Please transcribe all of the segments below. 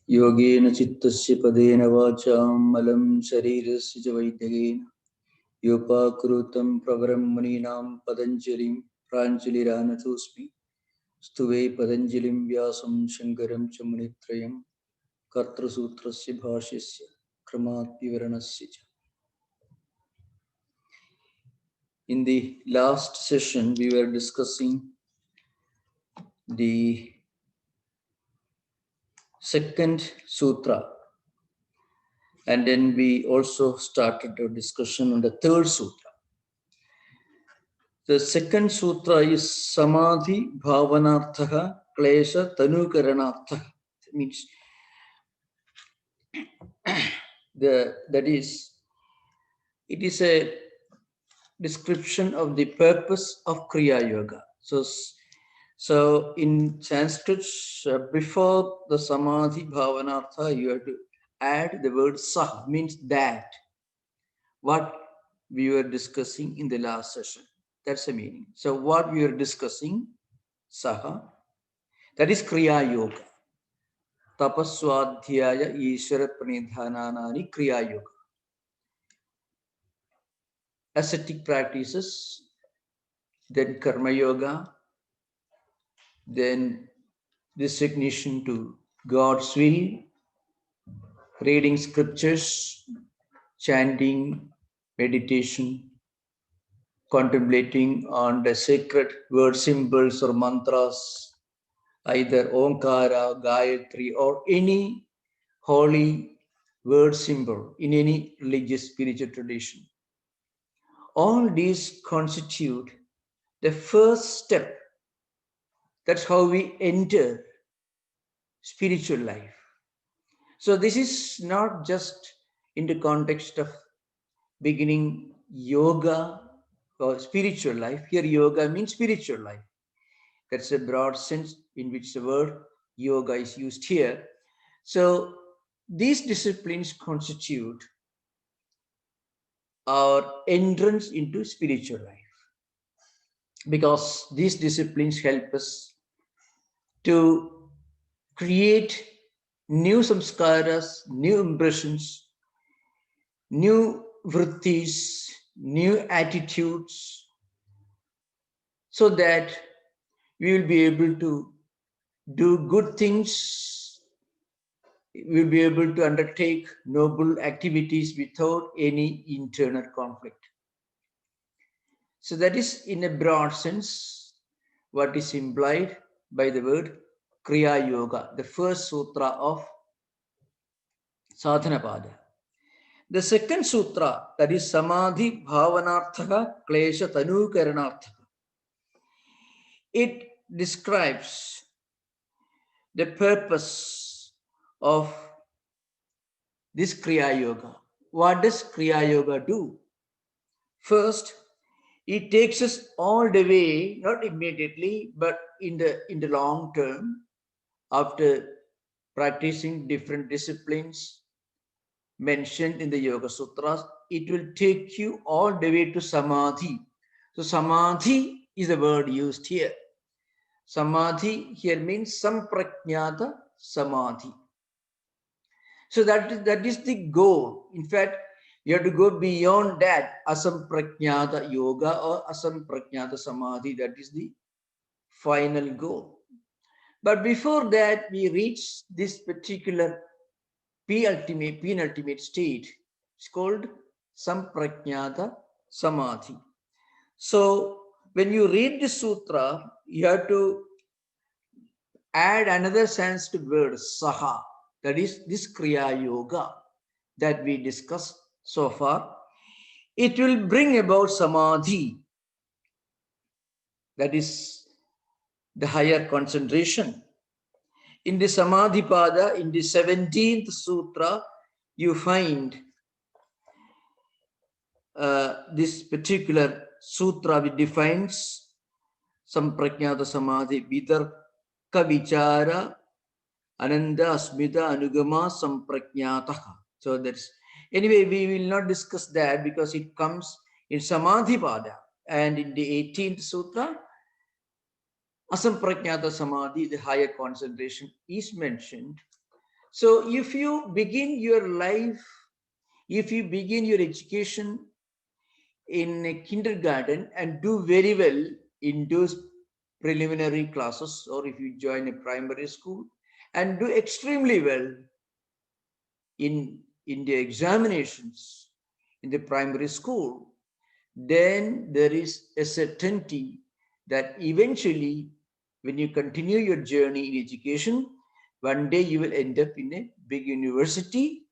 Yogena chittasya padena vacham malam sharirasya ca vaidagena yopakrutam pravaram muninam padanjalim pranjaliranatosmi stuve padanjalim vyasam shankaram ca munitrayam kartrasutrasya bhashyasya kramat vivaranasya ca. In the last session, we were discussing the second sutra, and then we also started a discussion on the third sutra. The second sutra is Samadhi Bhavanarthaha Klesha Tanukaranarthaha. It means it is a description of the purpose of Kriya Yoga. So in Sanskrit, before the Samadhi Bhavanartha, you have to add the word Sah, means that. What we were discussing in the last session. That's the meaning. So what we were discussing, Saha, that is Kriya Yoga. Tapaswadhyaya Ishvara Pranidhananani Kriya Yoga. Ascetic practices, then Karma Yoga, then designation to God's will, reading scriptures, chanting, meditation, contemplating on the sacred word symbols or mantras, either Omkara, Gayatri, or any holy word symbol in any religious spiritual tradition. All these constitute the first step. That's how we enter spiritual life. So this is not just in the context of beginning yoga or spiritual life. Here yoga means spiritual life. That's a broad sense in which the word yoga is used here. So these disciplines constitute our entrance into spiritual life, because these disciplines help us to create new samskaras, new impressions, new vrittis, new attitudes, so that we will be able to do good things, we will be able to undertake noble activities without any internal conflict. So that is, in a broad sense, what is implied by the word Kriya Yoga, the first sutra of Sadhanapada. The second sutra, that is Samadhi Bhavanarthaha Klesha Tanukaranarthaha. It describes the purpose of this Kriya Yoga. What does Kriya Yoga do? First, it takes us all the way, not immediately, but in the long term, after practicing different disciplines mentioned in the Yoga Sutras, it will take you all the way to Samadhi. So Samadhi is the word used here. Samadhi here means Samprajnata Samadhi. So that is the goal. In fact, you have to go beyond that, Asamprajnata Yoga or Asamprajnata Samadhi. That is the final goal. But before that, we reach this particular penultimate state. It's called Samprajnata Samadhi. So when you read the sutra, you have to add another Sanskrit word, Saha. That is this Kriya Yoga that we discussed so far. It will bring about Samadhi. That is the higher concentration. In the Samadhi Pada, in the 17th Sutra, you find this particular sutra which defines Samprajnata Samadhi, Vitarka Vichara Ananda Asmita Anugama Samprajnataha. So that's, anyway, we will not discuss that because it comes in Samadhi Pada. And in the 18th Sutra, Asamprajnata Samadhi, the higher concentration, is mentioned. So if you begin your life, if you begin your education in a kindergarten and do very well in those preliminary classes, or if you join a primary school and do extremely well in the examinations in the primary school, then there is a certainty that eventually, when you continue your journey in education, one day you will end up in a big university.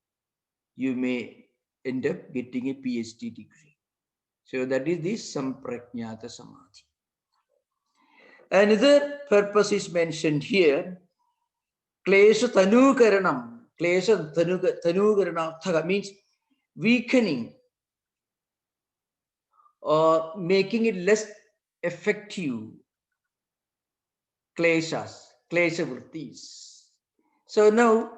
You may end up getting a PhD degree. So that is the Samprajnata Samadhi. Another purpose is mentioned here. Klesha Tanukaranam. Klesha Tanukaranam means weakening or making it less effective. Kleshas, klesha vrittis. So now,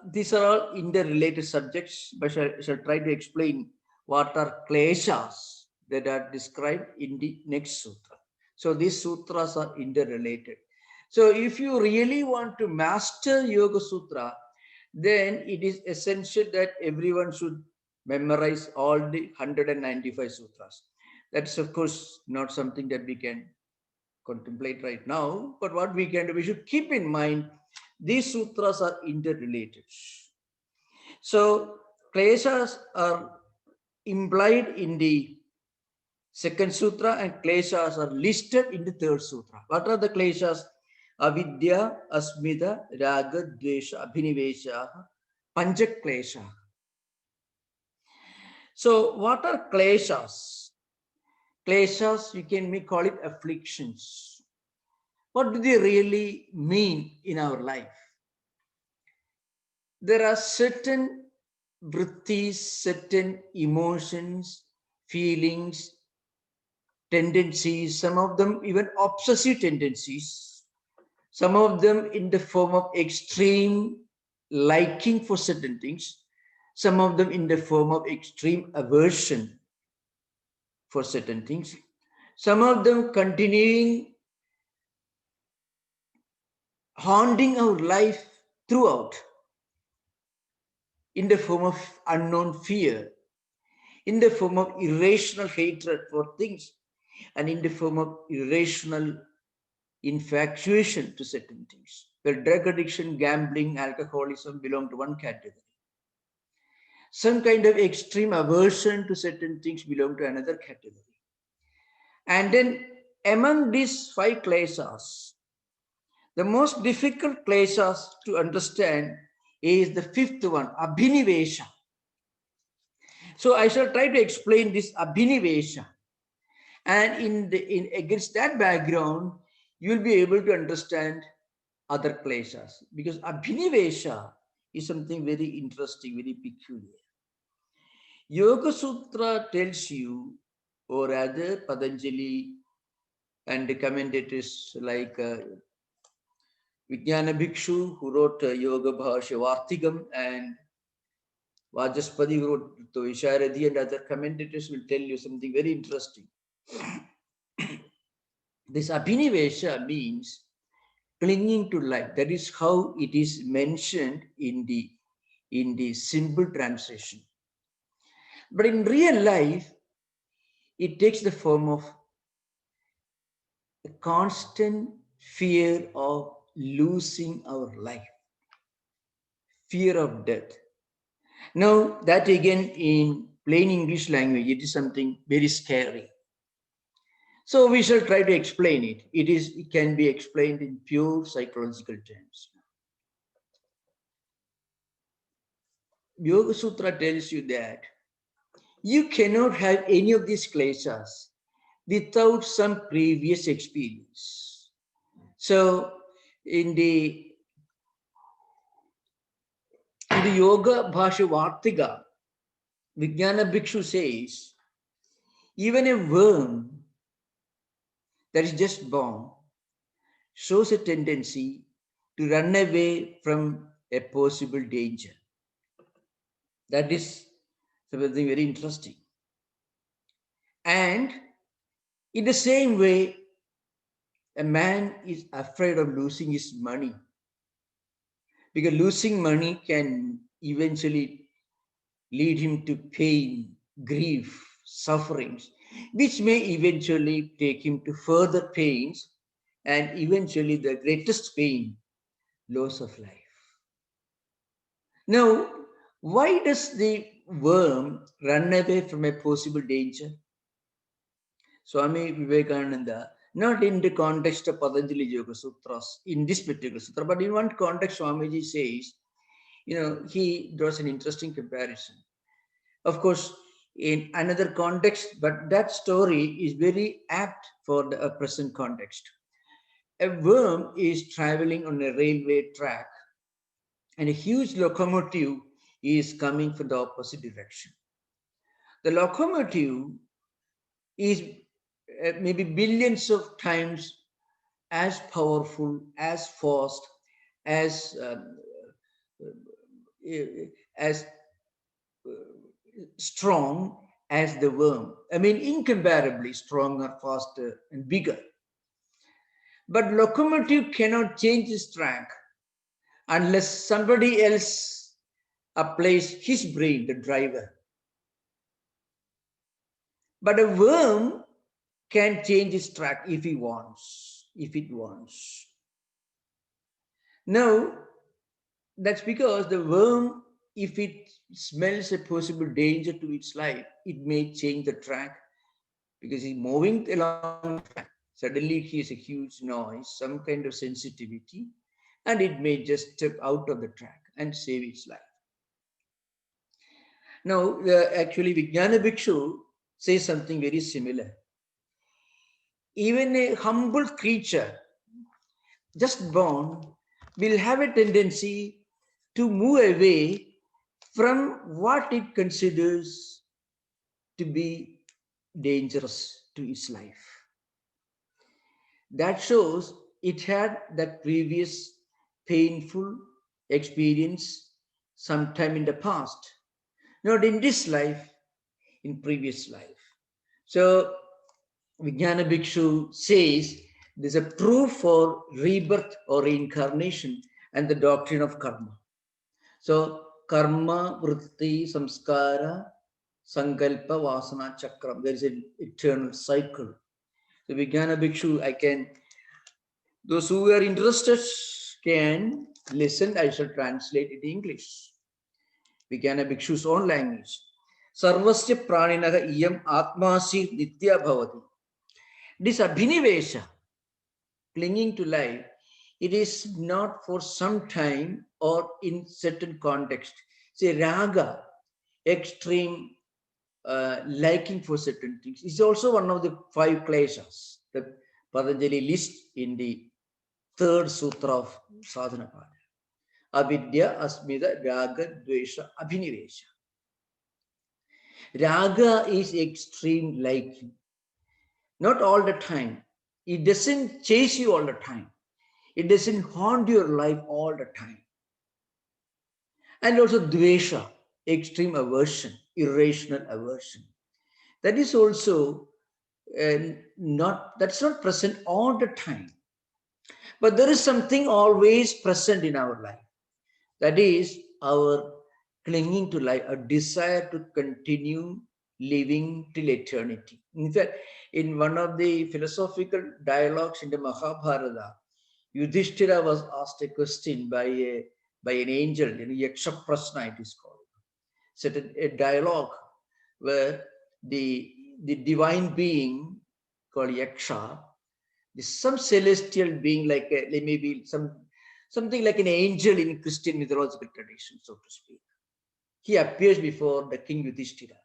these are all interrelated subjects, but I shall try to explain what are kleshas that are described in the next sutra. So these sutras are interrelated. So if you really want to master Yoga Sutra, then it is essential that everyone should memorize all the 195 sutras. That's of course not something that we can contemplate right now, but what we can do, we should keep in mind these sutras are interrelated. So kleshas are implied in the second sutra and kleshas are listed in the third sutra. What are the kleshas? Avidya, asmita, raga, dvesha, abhinivesha, pancha klesha. So what are kleshas? Kleshas, you can call it afflictions. What do they really mean in our life? There are certain vrittis, certain emotions, feelings, tendencies, some of them even obsessive tendencies, some of them in the form of extreme liking for certain things, some of them in the form of extreme aversion for certain things, some of them continuing haunting our life throughout in the form of unknown fear, in the form of irrational hatred for things, and in the form of irrational infatuation to certain things. Where drug addiction, gambling, alcoholism belong to one category. Some kind of extreme aversion to certain things belong to another category. And then among these five kleshas, the most difficult kleshas to understand is the fifth one, abhinivesha. So I shall try to explain this abhinivesha. And against that background, you will be able to understand other kleshas. Because abhinivesha is something very interesting, very peculiar. Yoga Sutra tells you, or rather Patanjali and the commentators like Vijnana Bhikshu, who wrote Yoga Bhashya Vartigam, and Vajaspati, who wrote Visharadhi, and other commentators will tell you something very interesting. This abhinivesha means clinging to life. That is how it is mentioned in the simple translation. But in real life, it takes the form of a constant fear of losing our life, fear of death. Now, that again in plain English language, it is something very scary. So we shall try to explain it. It can be explained in pure psychological terms. Yoga Sutra tells you that you cannot have any of these kleshas without some previous experience. So in the Yoga Bhashya Vartika, Vijnana Bhikshu says, even a worm that is just born shows a tendency to run away from a possible danger. That is something very interesting. And in the same way, a man is afraid of losing his money. because losing money can eventually lead him to pain, grief, sufferings, which may eventually take him to further pains and eventually the greatest pain, loss of life. Now, why does the worm run away from a possible danger? Swami Vivekananda, not in the context of Patanjali Yoga Sutras, in this particular sutra, but in one context, Swamiji says, he draws an interesting comparison. Of course, in another context, but that story is very apt for the present context. A worm is traveling on a railway track, and a huge locomotive is coming from the opposite direction. The locomotive is maybe billions of times as powerful, as fast, as as strong as the worm. I mean, incomparably stronger, faster, and bigger. But locomotive cannot change its track unless somebody else applies his brain, the driver. But a worm can change its track if it wants. Now, that's because the worm, if it smells a possible danger to its life, it may change the track because it's moving along the track. Suddenly it hears a huge noise, some kind of sensitivity, and it may just step out of the track and save its life. Now, actually, Vijnana Bhikshu says something very similar. Even a humble creature, just born, will have a tendency to move away from what it considers to be dangerous to its life. That shows it had that previous painful experience sometime in the past, not in this life, in previous life. So Vijnana Bhikshu says there's a proof for rebirth or reincarnation and the doctrine of karma. So karma, vritti, samskara, sankalpa, vasana, chakram. There is an eternal cycle. So Vijnana Bhikshu, those who are interested can listen. I shall translate it in English. Vijnana Bhikshu's own language. Sarvasya praninaha iyam atmasi nitya bhavati. This abhinivesha, clinging to life, it is not for some time or in certain context. Say raga, extreme liking for certain things, is also one of the 5 kleshas that Patanjali lists in the 3rd sutra of Sadhanapada. Avidya, asmida, raga, dvesha, abhinivesha. Raga is extreme liking. Not all the time. It doesn't chase you all the time. It doesn't haunt your life all the time. And also dvesha, extreme aversion, irrational aversion. That is also that's not present all the time. But there is something always present in our life. That is our clinging to life, a desire to continue living till eternity. In fact, in one of the philosophical dialogues in the Mahabharata, Yudhishthira was asked a question by an angel, Yaksha Prasna it is called. It's a dialogue where the divine being called Yaksha, some celestial being like maybe something like an angel in Christian mythological tradition, so to speak. He appears before the king Yudhishthira.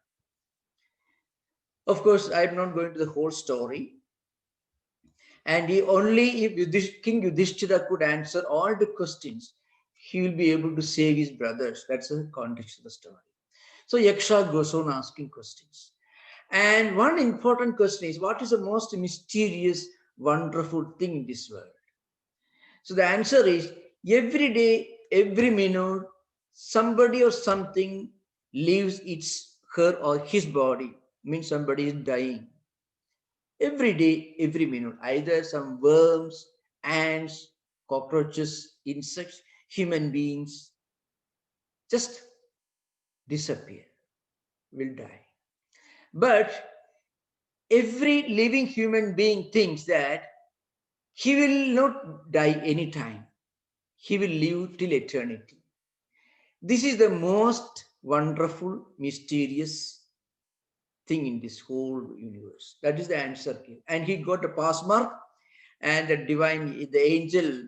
Of course, I'm not going to the whole story. And if King Yudhishthira could answer all the questions, he will be able to save his brothers. That's the context of the story. So Yaksha goes on asking questions. And one important question is, what is the most mysterious, wonderful thing in this world? So the answer is, every day, every minute, somebody or something leaves her or his body. Means somebody is dying. Every day, every minute, either some worms, ants, cockroaches, insects, human beings just disappear, will die. But every living human being thinks that he will not die anytime. He will live till eternity. This is the most wonderful, mysterious thing in this whole universe. That is the answer here. And he got a pass mark, and the angel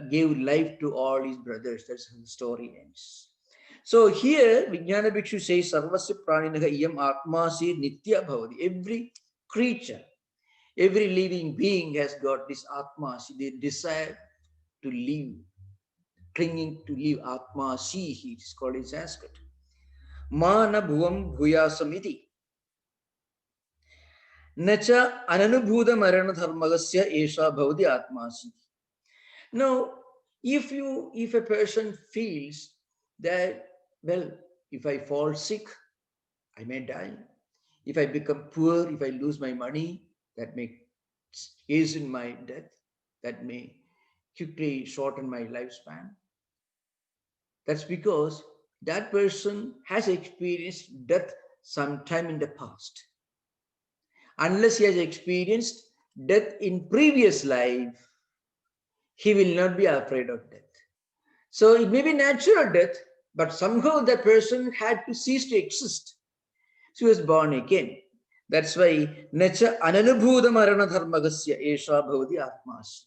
gave life to all his brothers. That's how the story ends. So here, Vijnana Bhikshu says, Sarvasya Praninaha Iyam Atmasi Nitya Bhavati. Every creature, every living being has got this Atmasi, the desire to live, clinging to live. Atmasi, he is called in Sanskrit. Mana Bhuvam Bhuyasamiti. Nacha Ananubhuda Marana Dharmagasya Esha Bhavati Atmasi. Now, if a person feels that, well, if I fall sick, I may die. If I become poor, if I lose my money, that may hasten my death, that may quickly shorten my lifespan. That's because that person has experienced death sometime in the past. Unless he has experienced death in previous life, he will not be afraid of death. So it may be natural death, but somehow the person had to cease to exist. She was born again. That's why nacha ananubhuta marana dharmagasya esha bhavati atmas.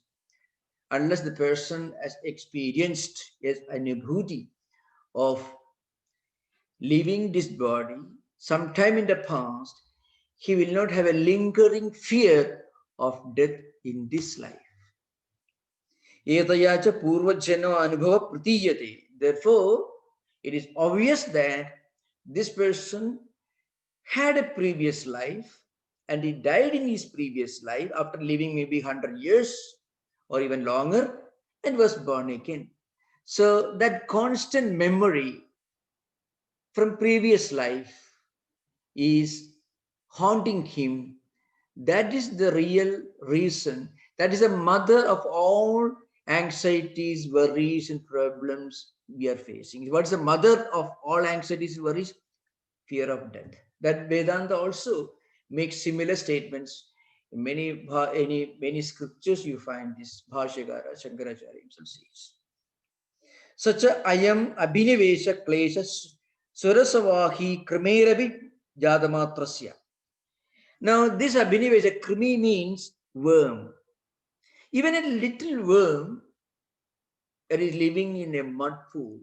Unless the person has experienced an anubhuti of leaving this body sometime in the past, he will not have a lingering fear of death in this life. Etayacha purvajana anubhava pratiyate. Therefore, it is obvious that this person had a previous life and he died in his previous life after living maybe 100 years or even longer and was born again. So that constant memory from previous life is haunting him. That is the real reason. That is the mother of all anxieties, worries, and problems we are facing. What is the mother of all anxieties and worries? Fear of death. That Vedanta also makes similar statements. In many scriptures you find this. Bhashyakara Shankaracharya himself says. Such a ayam abhinivesha klesha surasavahi krimeravi jadamatrasya. Now this abhinivesha, krimi means worm. Even a little worm that is living in a mud pool,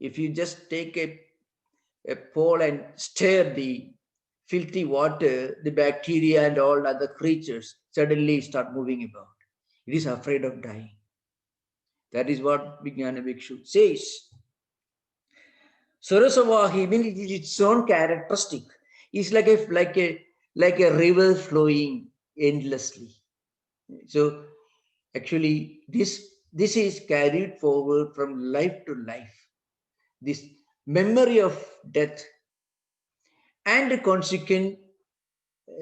if you just take a pole and stir the filthy water, the bacteria and all other creatures suddenly start moving about. It is afraid of dying. That is what Vijnana Bhikshu says. Sarasavahi means it is its own characteristic. It's like a river flowing endlessly. So actually this is carried forward from life to life. This memory of death and the consequent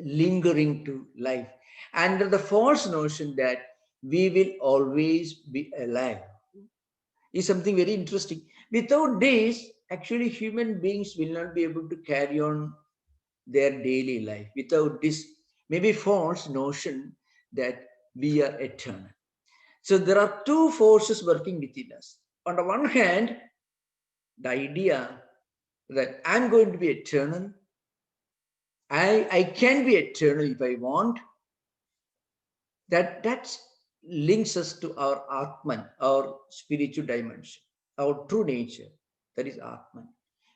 lingering to life under the false notion that we will always be alive is something very interesting. Without this, actually human beings will not be able to carry on their daily life. Without this maybe false notion that we are eternal. So there are two forces working within us. On the one hand, the idea that I'm going to be eternal, I can be eternal if I want, that links us to our Atman, our spiritual dimension, our true nature, that is Atman,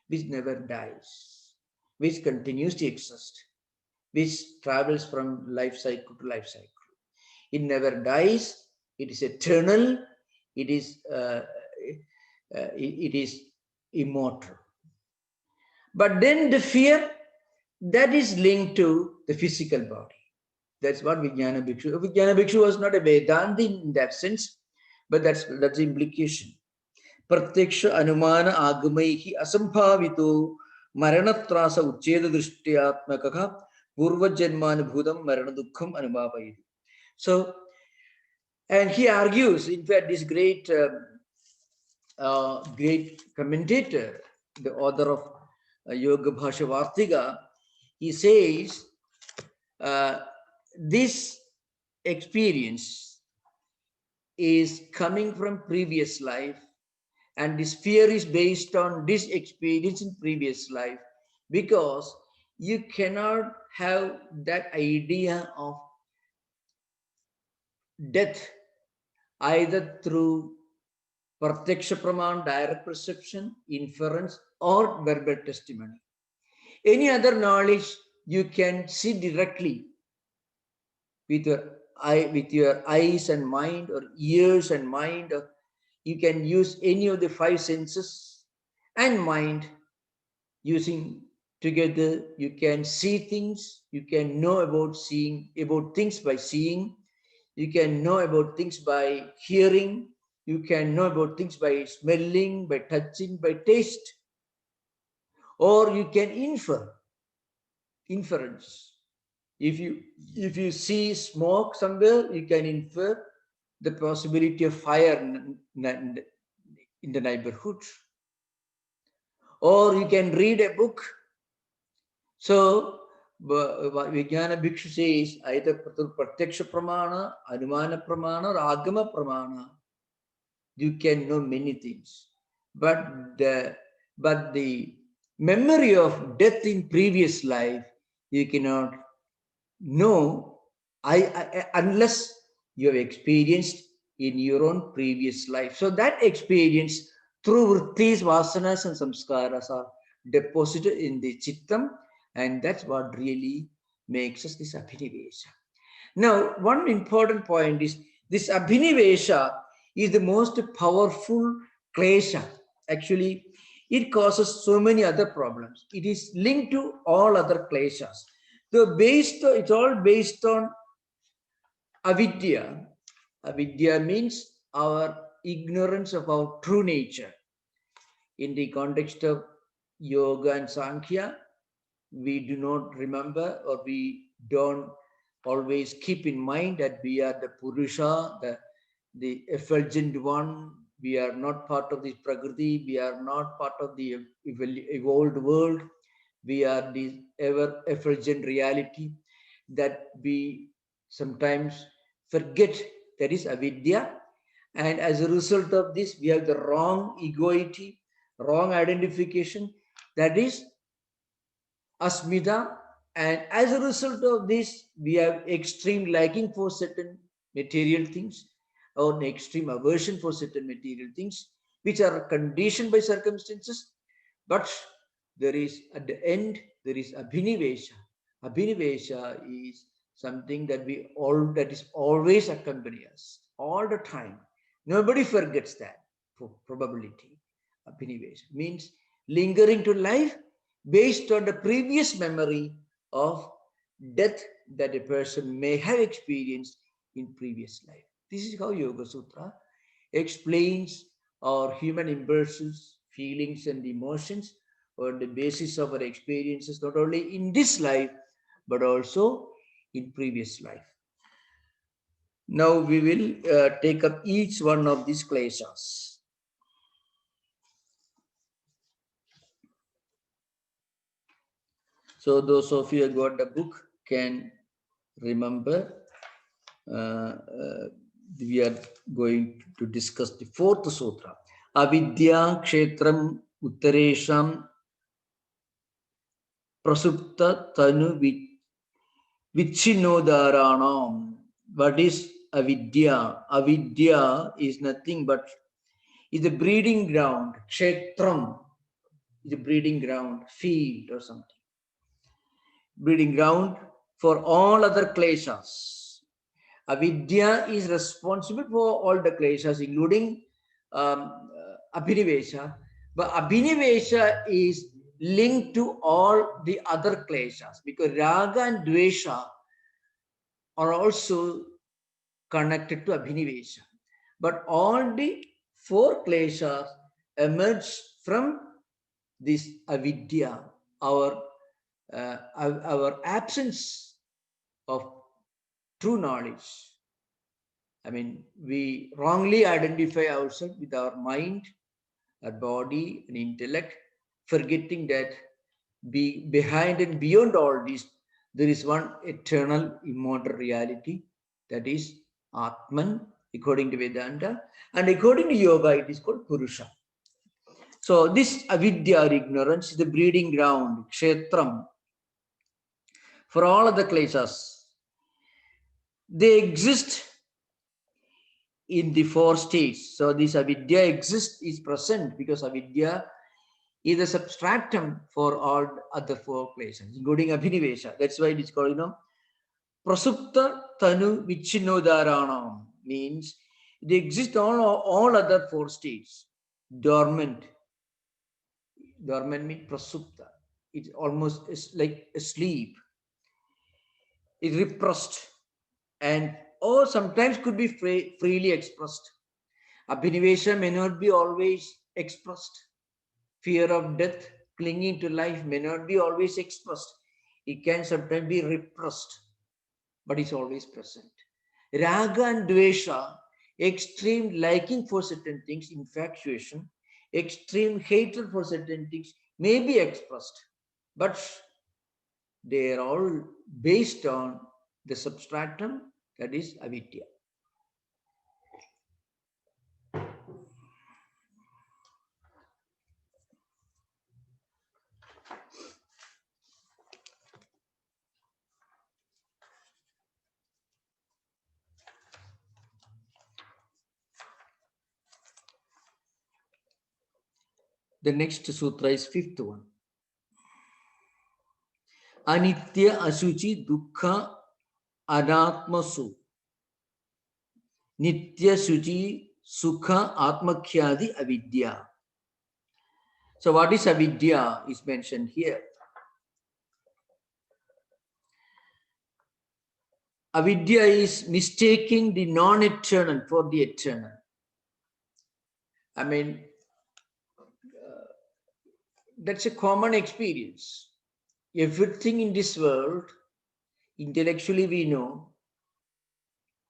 which never dies, which continues to exist, which travels from life cycle to life cycle. It never dies, it is eternal, it is immortal. But then the fear, that is linked to the physical body. That's what Vijnana Bhikshu. Vijnana Bhikshu was not a Vedanti in that sense, but that's the implication. Pratyaksha anumana agamaihi asambhavito maranatrasa ucheda drishtiyatmakaka purva janmanubhutam marana dukkham anubhavayiti. So And he argues, in fact, this great great commentator, the author of Yoga Bhasha Vartiga, he says this experience is coming from previous life, and this fear is based on this experience in previous life, because you cannot have that idea of death either through Pratyaksha Praman, direct perception, inference, or verbal testimony. Any other knowledge you can see directly with your eyes and mind, or ears and mind, or you can use any of the five senses and mind using together. You can see things, you can know about things by seeing, you can know about things by hearing, you can know about things by smelling, by touching, by taste, or you can inference. If you see smoke somewhere, you can infer the possibility of fire in the neighborhood. Or you can read a book. So Vijnana Bhikshu says either Pratyaksha Pramana, Anumana Pramana, or Agama Pramana. You can know many things. But the memory of death in previous life, you cannot know unless you have experienced in your own previous life. So that experience through vrittis, vasanas, and samskaras are deposited in the chittam, and that's what really makes us this abhinivesha. Now, one important point is this abhinivesha is the most powerful klesha. Actually, it causes so many other problems. It is linked to all other kleshas. So it's all based on avidya. Avidya means our ignorance of our true nature. In the context of yoga and sankhya, we do not remember, or we don't always keep in mind that we are the Purusha, the effulgent one. We are not part of this Prakriti. We are not part of the evolved world. We are the ever effulgent reality that we sometimes forget. That is avidya. And as a result of this, we have the wrong egoity, wrong identification. That is asmita, and as a result of this, we have extreme liking for certain material things, or an extreme aversion for certain material things, which are conditioned by circumstances. But there is, at the end, there is abhinivesha. Abhinivesha is something that is always accompany us all the time. Nobody forgets that probability. Abhinivesha means lingering to life based on the previous memory of death that a person may have experienced in previous life. This is how Yoga Sutra explains our human impulses, feelings, and emotions on the basis of our experiences, not only in this life, but also in previous life. Now we will take up each one of these kleshas. So those of you who got the book can remember. We are going to discuss the fourth sutra. Avidya kshetram uttaresham prasupta tanu vichinodaranam. What is avidya? Avidya is nothing but is a breeding ground. Kshetram is a breeding ground, field or something. Breeding ground for all other kleshas. Avidya is responsible for all the kleshas, including abhinivesha. But abhinivesha is linked to all the other kleshas, because raga and dvesha are also connected to abhinivesha. But all the four kleshas emerge from this avidya, our absence of true knowledge. I mean, we wrongly identify ourselves with our mind, our body, and intellect, forgetting that behind and beyond all this, there is one eternal, immortal reality, that is Atman, according to Vedanta, and according to Yoga, it is called Purusha. So this avidya or ignorance is the breeding ground, kshetram, for all of the kleshas. They exist in the four states. So this avidya exists, is present, because avidya is a substratum for all other four kleshas, including abhinivesha. That's why it is called, prasupta tanu vichinodaranam, means they exist all other four states. Dormant. Dormant means prasupta. It's almost like asleep. It's repressed, and or sometimes could be freely expressed. Abhinivesha may not be always expressed. Fear of death, clinging to life may not be always expressed. It can sometimes be repressed, but it's always present. Raga and Dvesha, extreme liking for certain things, infatuation, extreme hatred for certain things may be expressed, but they are all based on the substratum, that is avidya. The next sutra is fifth one. Anitya asuchi dukkha anatmasu. Nitya suchi sukha atmakhyadi avidya. So what is avidya is mentioned here. Avidya is mistaking the non-eternal for the eternal. I mean, that's a common experience. Everything in this world, intellectually we know,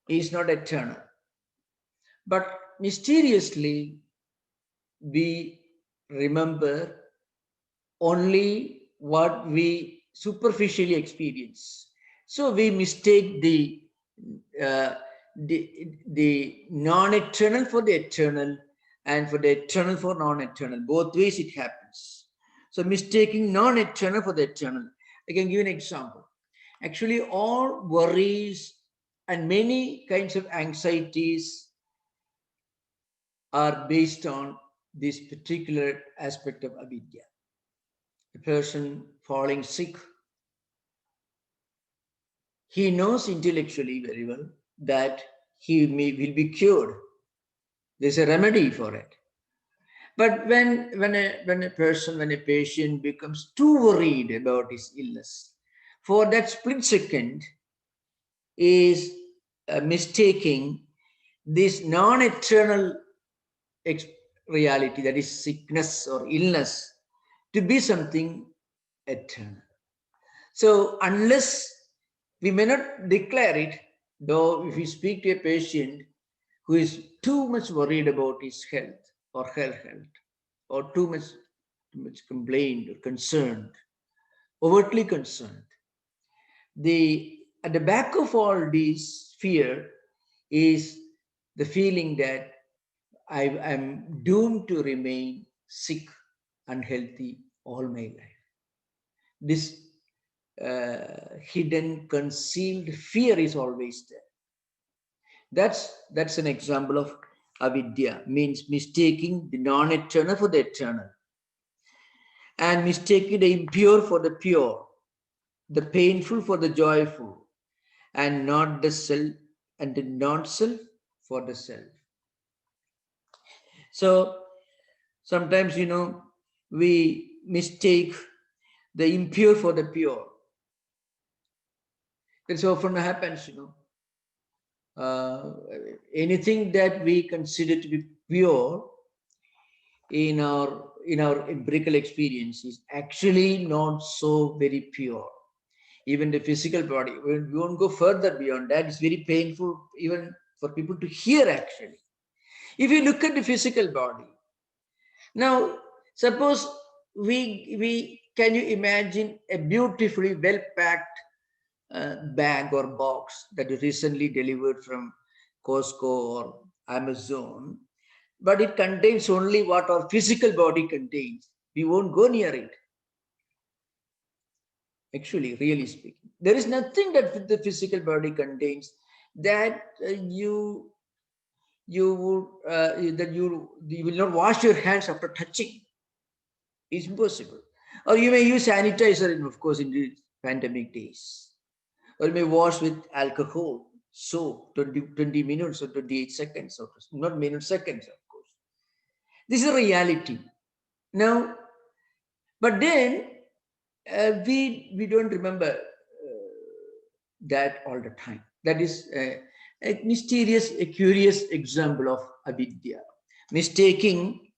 is not eternal. But mysteriously, we remember only what we superficially experience. So we mistake the non-eternal for the eternal, and for the eternal for non-eternal. Both ways it happens. So mistaking non-eternal for the eternal. I can give an example. Actually, all worries and many kinds of anxieties are based on this particular aspect of avidya. A person falling sick, he knows intellectually very well that he will be cured. There's a remedy for it. But when a patient becomes too worried about his illness, for that split second is mistaking this non-eternal reality, that is sickness or illness, to be something eternal. So unless we may not declare it, though if we speak to a patient who is too much worried about his health or her health, or too much complained or concerned, overtly concerned, at the back of all this fear is the feeling that I'm doomed to remain sick, unhealthy all my life. This hidden, concealed fear is always there. That's an example of avidya, means mistaking the non-eternal for the eternal, and mistaking the impure for the pure, the painful for the joyful, and not the self, and the non-self for the self. So sometimes, we mistake the impure for the pure. This often happens, anything that we consider to be pure in our empirical experience is actually not so very pure. Even the physical body, we won't go further beyond that. It's very painful even for people to hear actually. If you look at the physical body, now suppose we can you imagine a beautifully well packed bag or box that is recently delivered from Costco or Amazon, but it contains only what our physical body contains. We won't go near it. Actually, really speaking, there is nothing that the physical body contains that you would that you will not wash your hands after touching. It's impossible. Or you may use sanitizer, of course, in the pandemic days. Or you may wash with alcohol, soap, 20 minutes or 28 seconds, or not minutes, seconds, of course. This is a reality. Now, but then we don't remember that all the time. That is a mysterious, a curious example of avidya, mistaking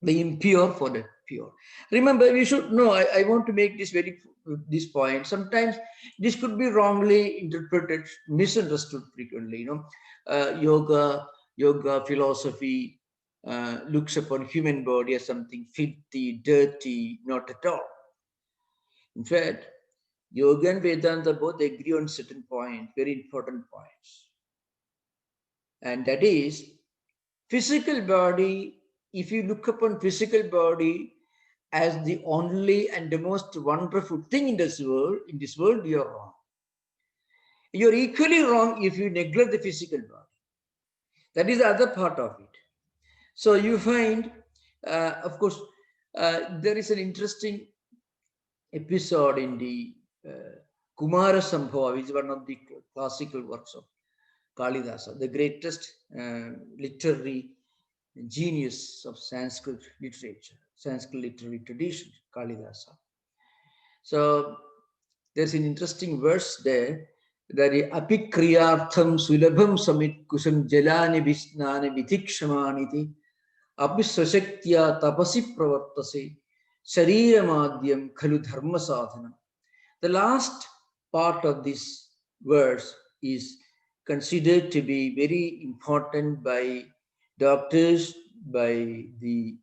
the impure for the pure. Remember, we should know. I want to make this point. Sometimes this could be wrongly interpreted, misunderstood frequently. Yoga philosophy looks upon human body as something filthy, dirty. Not at all. In fact, Yoga and Vedanta both agree on certain points, very important points. And that is, physical body, if you look upon physical body as the only and the most wonderful thing in this world, you are wrong. You're equally wrong if you neglect the physical body. That is the other part of it. So you find, of course, there is an interesting episode in the Kumara Sambhava, which is one of the classical works of Kalidasa, the greatest literary genius of Sanskrit literature, Sanskrit literary tradition, Kalidasa. So there's an interesting verse there that apikriyartham sulabham samit kusam jalani visnani vidhikshamaniti apisashaktya tapasi pravartase shariramadhyam khalu dharma sadhanam. The last part of this verse is considered to be very important by doctors, by the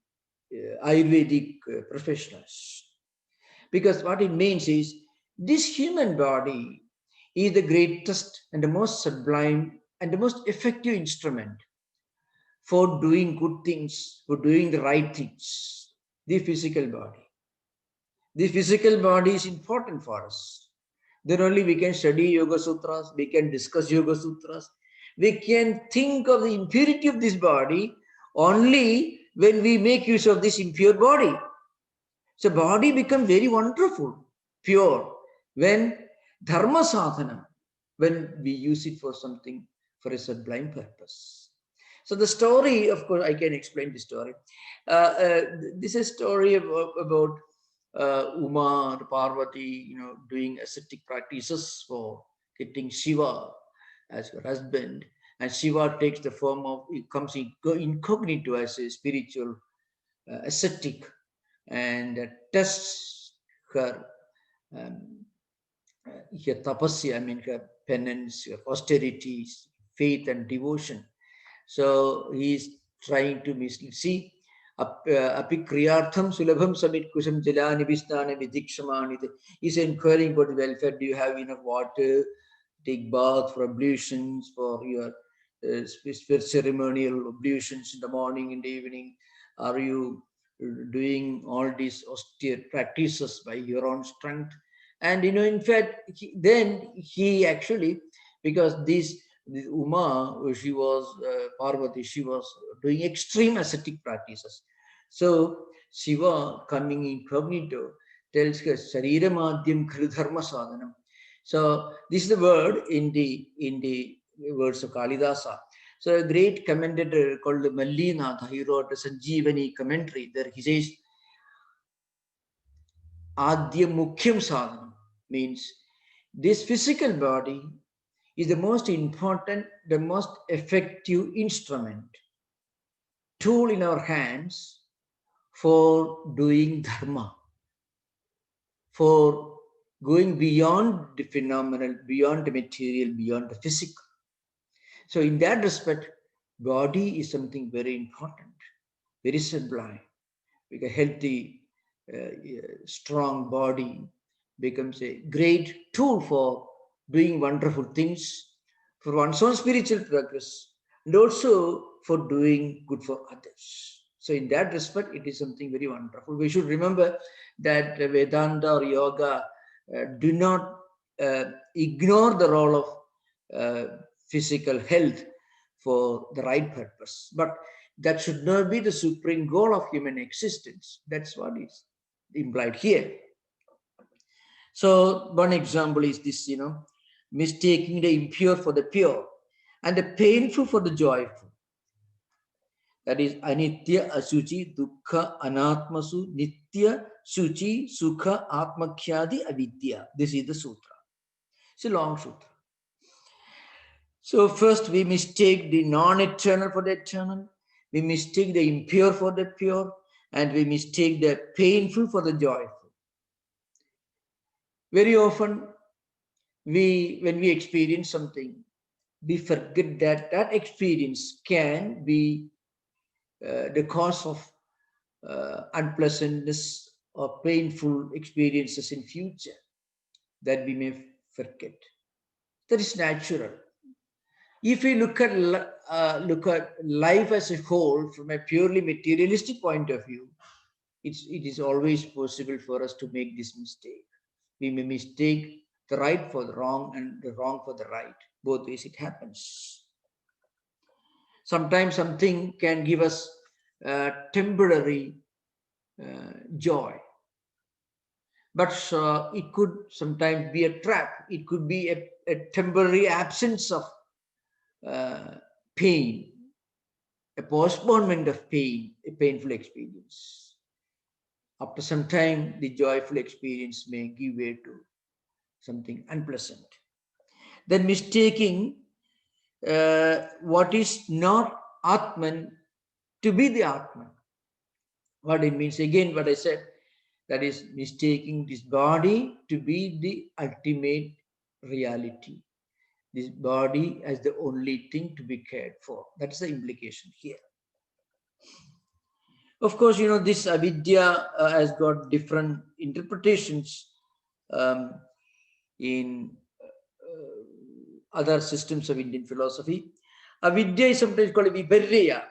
Ayurvedic professionals. Because what it means is, this human body is the greatest and the most sublime and the most effective instrument for doing good things, for doing the right things, the physical body. The physical body is important for us. Then only we can study Yoga Sutras, we can discuss Yoga Sutras. We can think of the impurity of this body only when we make use of this impure body. So body becomes very wonderful, pure, when dharma sadhana, when we use it for something, for a sublime purpose. So the story, of course, I can explain the story. This is a story about Uma, Parvati, doing ascetic practices for getting Shiva as her husband. And Shiva takes the form of, it comes incognito as a spiritual ascetic, and tests her tapasya, I mean her penance, her austerities, faith and devotion. So he is trying to see apikriyartham sulabham samit kusam jalani visnani vidhikshamani. He's inquiring about the welfare. Do you have enough water? Take bath for ablutions, for your ceremonial ablutions in the morning, in the evening. Are you doing all these austere practices by your own strength? And in fact, then he actually, because this Uma, she was Parvati, she was doing extreme ascetic practices. So Shiva, coming incognito, tells her Sharira Madhyam Khalu Dharma Sadhanam. So this is the word in the words of Kalidasa. So a great commentator called Mallinatha, he wrote a Sanjeevani commentary. There he says, Adya Mukhyam Sadhanam means this physical body is the most important, the most effective instrument, tool in our hands for doing dharma, for going beyond the phenomenal, beyond the material, beyond the physical. So in that respect, body is something very important, very sublime. With a healthy, strong body becomes a great tool for doing wonderful things, for one's own spiritual progress, and also for doing good for others. So in that respect, it is something very wonderful. We should remember that Vedanta or yoga do not ignore the role of physical health for the right purpose. But that should not be the supreme goal of human existence. That's what is implied here. So one example is this, mistaking the impure for the pure and the painful for the joyful. That is anitya, asuchi, dukkha, anatmasu, nitya, suchi, sukha, atmakhyadi, avidya. This is the sutra. It's a long sutra. So first we mistake the non-eternal for the eternal. We mistake the impure for the pure. And we mistake the painful for the joyful. Very often, when we experience something, we forget that that experience can be the cause of unpleasantness or painful experiences in future that we may forget. That is natural. If we look at life as a whole from a purely materialistic point of view, it is always possible for us to make this mistake. We may mistake the right for the wrong and the wrong for the right. Both ways it happens. Sometimes something can give us temporary joy, but it could sometimes be a trap. It could be a temporary absence of pain, a postponement of pain, a painful experience. After some time, the joyful experience may give way to something unpleasant. Then mistaking what is not Atman to be the Atman. What it means, again, what I said, that is mistaking this body to be the ultimate reality. This body as the only thing to be cared for. That's the implication here. Of course, this avidya has got different interpretations in other systems of Indian philosophy. Avidya is sometimes called viparya.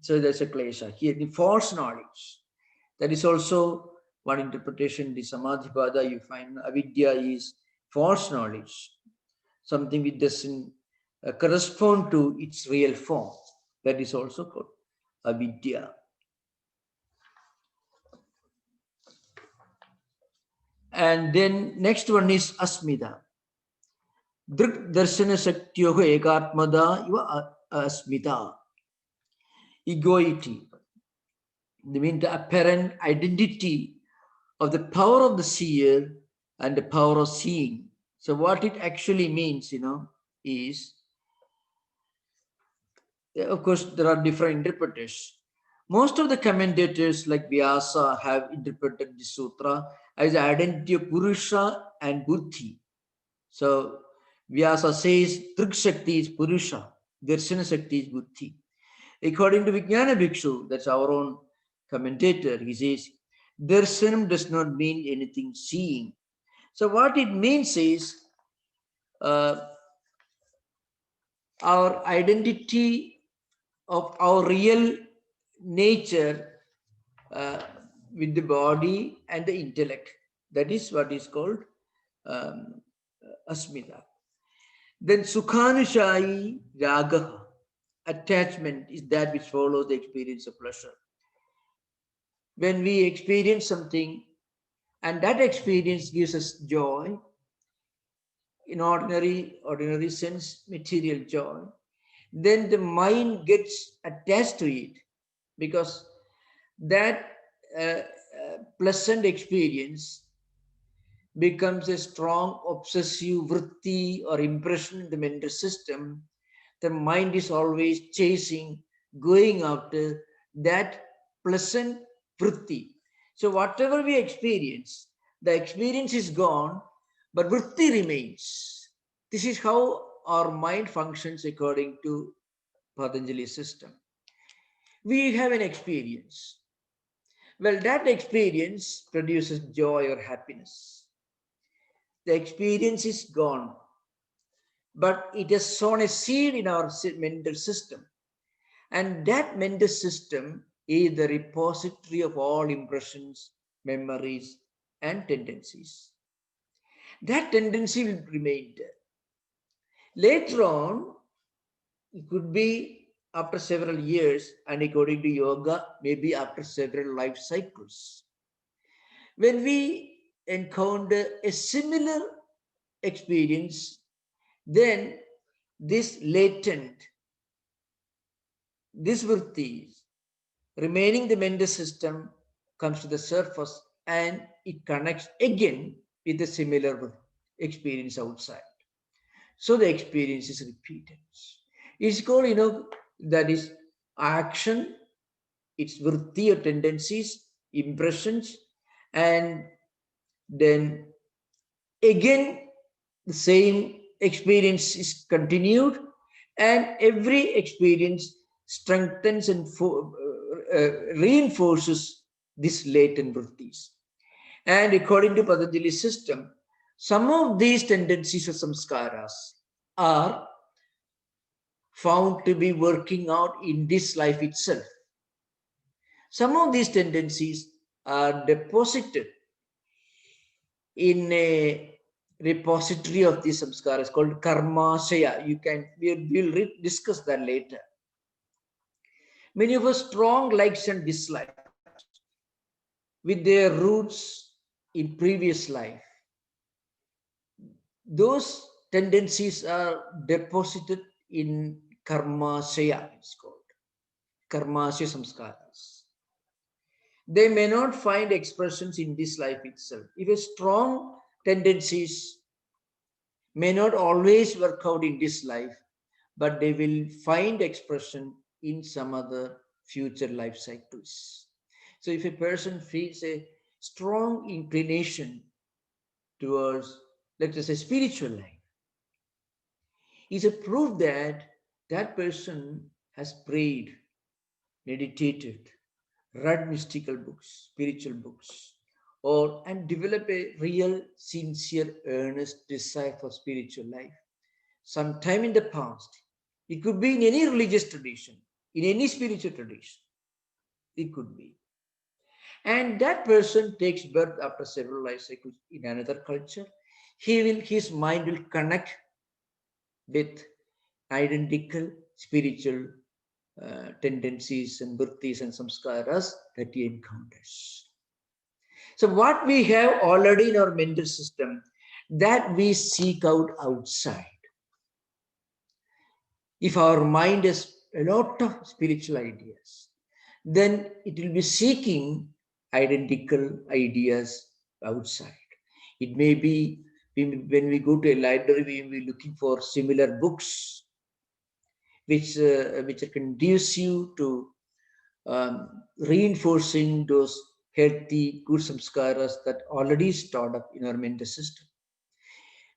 So there's a klesha. Here, the false knowledge. That is also one interpretation. The Samadhipada, you find avidya is false knowledge. Something which doesn't correspond to its real form. That is also called avidya. And then next one is asmita. Drik darshana shaktyoho ekatmada iva asmita. Egoity. They mean the apparent identity of the power of the seer and the power of seeing. So what it actually means, is, of course, there are different interpreters. Most of the commentators like Vyasa have interpreted the sutra as the identity of Purusha and Buddhi. So Vyasa says Drik Shakti is Purusha, Darshana Shakti is Buddhi. According to Vijnana Bhikshu, that's our own commentator, he says Darshanam does not mean anything seeing. So what it means is our identity of our real nature with the body and the intellect. That is what is called asmita. Then sukhanushayi raga, attachment, is that which follows the experience of pleasure. When we experience something and that experience gives us joy, in ordinary sense, material joy, then the mind gets attached to it, because that pleasant experience becomes a strong obsessive vritti or impression in the mental system. The mind is always chasing, going after that pleasant vritti. So whatever we experience, the experience is gone, but vritti remains. This is how our mind functions according to Patanjali system. We have an experience. Well, that experience produces joy or happiness. The experience is gone, but it has sown a seed in our mental system. And that mental system is the repository of all impressions, memories, and tendencies. That tendency will remain there. Later on, it could be after several years, and according to yoga, maybe after several life cycles. When we encounter a similar experience, then this latent, this vritti remaining the mental system comes to the surface and it connects again with a similar experience outside. So the experience is repeated. It's called, that is action, its vritti or tendencies, impressions, and then again the same experience is continued, and every experience strengthens and reinforces these latent vrittis. And according to Patanjali's system, some of these tendencies or samskaras are found to be working out in this life itself. Some of these tendencies are deposited in a repository of these samskaras called karmashaya. We'll discuss that later. Many of us strong likes and dislikes with their roots in previous life. Those tendencies are deposited in karmashaya, it's called. Karmashaya samskaras. They may not find expressions in this life itself. If a strong tendencies may not always work out in this life, but they will find expression in some other future life cycles. So if a person feels a strong inclination towards, let us say, spiritual life, it's a proof that that person has prayed, meditated, read mystical books, spiritual books, and develop a real, sincere, earnest desire for spiritual life. Sometime in the past, it could be in any religious tradition, in any spiritual tradition, it could be. And that person takes birth after several life cycles in another culture. His mind will connect with identical spiritual tendencies and vrittis and samskaras that he encounters. So what we have already in our mental system, that we seek out outside. If our mind has a lot of spiritual ideas, then it will be seeking identical ideas outside. It may be when we go to a library, we will be looking for similar books which are conducive to reinforcing those healthy, good samskaras that already stored up in our mental system.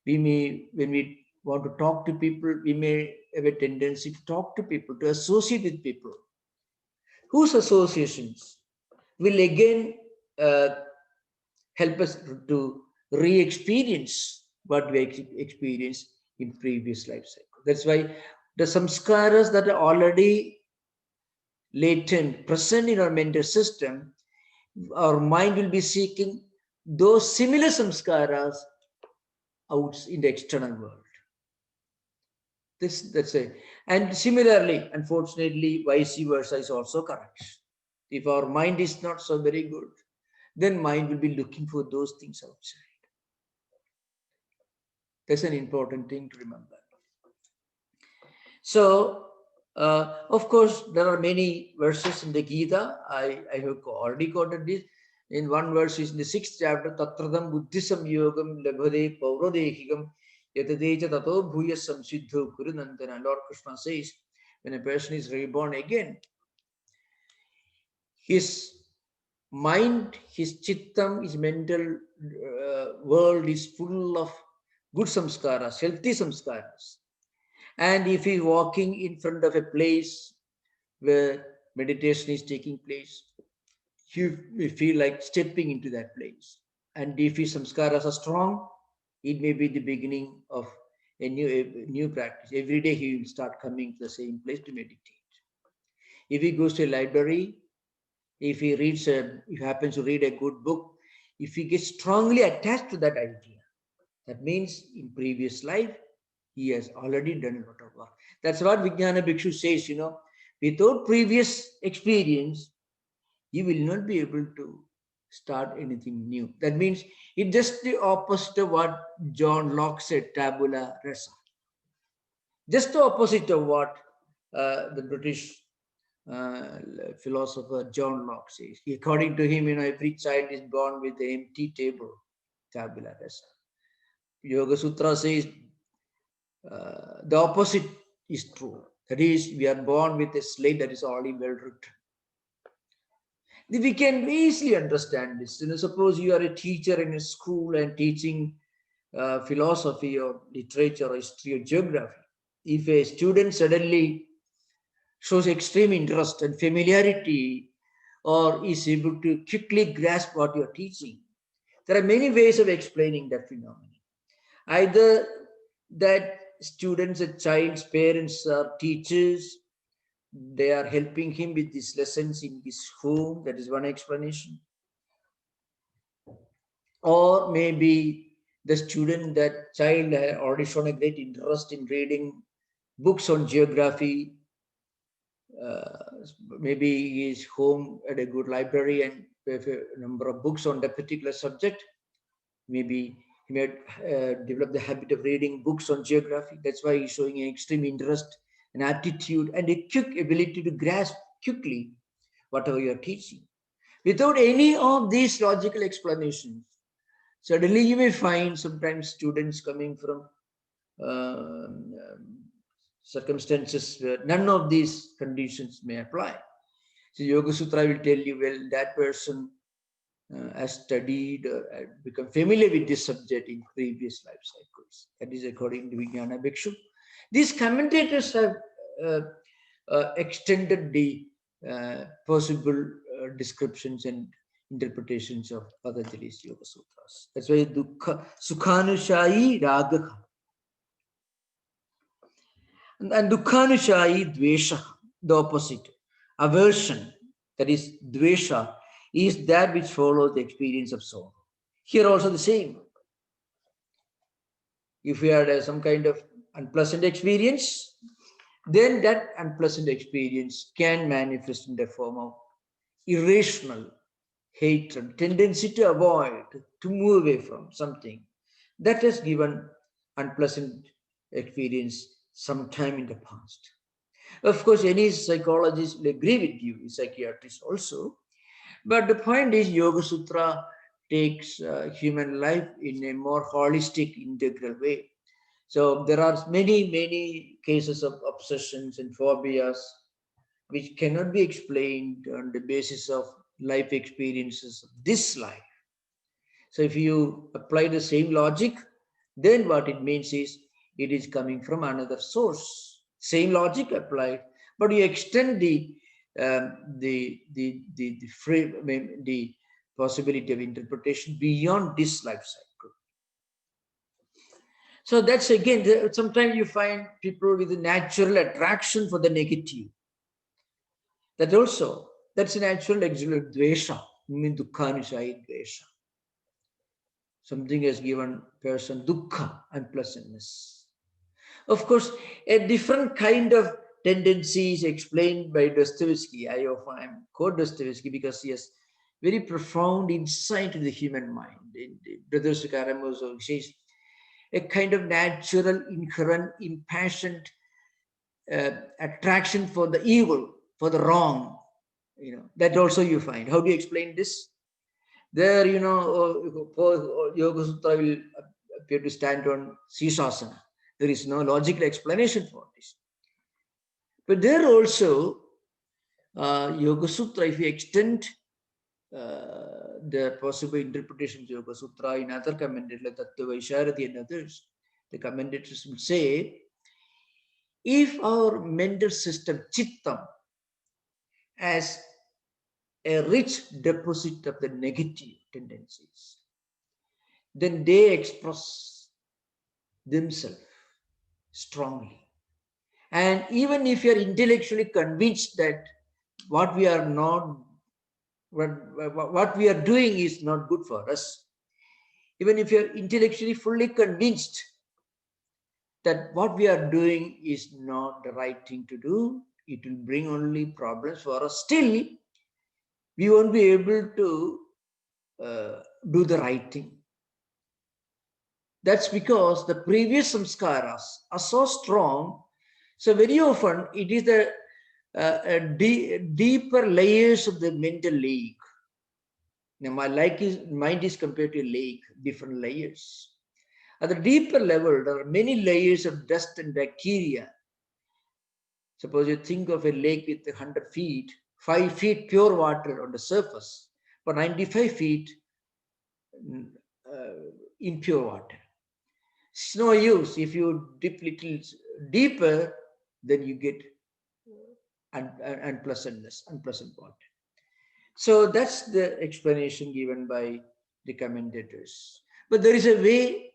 When we want to talk to people, we may have a tendency to talk to people, to associate with people whose associations will again help us to re-experience what we experienced in previous life cycle. That's why the samskaras that are already latent, present in our mental system, our mind will be seeking those similar samskaras out in the external world. That's it. And similarly, unfortunately, vice versa is also correct. If our mind is not so very good, then mind will be looking for those things outside. That's an important thing to remember. So, of course, there are many verses in the Gita. I have already quoted this. In one verse is in the 6th chapter, Tatradam Buddhisam Yogam Labhade Pauradehikam Yatadeja Tato Bhuya Samsiddho Kurunandana. Lord Krishna says, when a person is reborn again, his mind, his chittam, his mental world is full of good samskaras, healthy samskaras. And if he's walking in front of a place where meditation is taking place, you may feel like stepping into that place. And if his samskaras are strong, it may be the beginning of a new practice. Every day he will start coming to the same place to meditate. If he goes to a library, if he happens to read a good book, if he gets strongly attached to that idea, that means in previous life, he has already done a lot of work. That's what Vijnana Bhikshu says, without previous experience, you will not be able to start anything new. That means it's just the opposite of what John Locke said, tabula rasa. Just the opposite of what the British uh, philosopher John Locke says. According to him, every child is born with an empty table, tabula rasa. Yoga Sutra says the opposite is true. That is, we are born with a slate that is already well written. We can easily understand this. Suppose you are a teacher in a school and teaching philosophy or literature or history or geography. If a student suddenly shows extreme interest and familiarity or is able to quickly grasp what you're teaching, there are many ways of explaining that phenomenon. Either that students, a child's parents are teachers, they are helping him with these lessons in his home, that is one explanation. Or maybe the student, that child had already shown a great interest in reading books on geography. Maybe he is home at a good library and have a number of books on that particular subject. Maybe he may develop the habit of reading books on geography. That's why he's showing an extreme interest, an aptitude, and a quick ability to grasp quickly whatever you're teaching. Without any of these logical explanations, suddenly you may find sometimes students coming from circumstances where none of these conditions may apply. So Yoga Sutra will tell you, well, that person has studied or become familiar with this subject in previous life cycles. That is according to Vijnana Bhikshu. These commentators have extended the possible descriptions and interpretations of Patanjali's Yoga Sutras. That's why Dukkha, Sukhanushayi Ragaka. And Dukkhanushayi Dvesha, the opposite. Aversion, that is Dvesha, is that which follows the experience of sorrow. Here also the same. If we had some kind of unpleasant experience, then that unpleasant experience can manifest in the form of irrational hatred, tendency to avoid, to move away from something that has given unpleasant experience sometime in the past. Of course, any psychologist will agree with you, psychiatrist also. But the point is, Yoga Sutra takes human life in a more holistic, integral way. So there are many, many cases of obsessions and phobias which cannot be explained on the basis of life experiences of this life. So if you apply the same logic, then what it means is it is coming from another source. Same logic applied, but you extend the possibility of interpretation beyond this life cycle. So that's again, sometimes you find people with a natural attraction for the negative. That's a natural exuberant dvesha, mean dukkhanusayi dvesha. Something has given person dukkha, unpleasantness. Of course, a different kind of tendency is explained by Dostoevsky. I often quote Dostoevsky because he has very profound insight into the human mind. In Brothers Karamazov says a kind of natural, inherent, impassioned attraction for the evil, for the wrong. That also you find. How do you explain this? There, Yoga Sutra will appear to stand on Sishasana. There is no logical explanation for this. But there also, Yoga Sutra, if you extend the possible interpretation of Yoga Sutra in other commentators like Tattwamayananda and others, the commentators will say If our mental system, chittam, has a rich deposit of the negative tendencies, then they express themselves strongly. And even if you are intellectually convinced that what we are not, what we are doing is not good for us, even if you are intellectually fully convinced that what we are doing is not the right thing to do, it will bring only problems for us. Still, we won't be able to do the right thing. That's because the previous samskaras are so strong. So very often it is the deeper layers of the mental lake. Now my mind is compared to a lake, different layers. At the deeper level, there are many layers of dust and bacteria. Suppose you think of a lake with 100 feet, 5 feet pure water on the surface, but 95 feet uh, impure water. It's no use. If you dip little deeper, then you get unpleasant water. So that's the explanation given by the commentators. But there is a way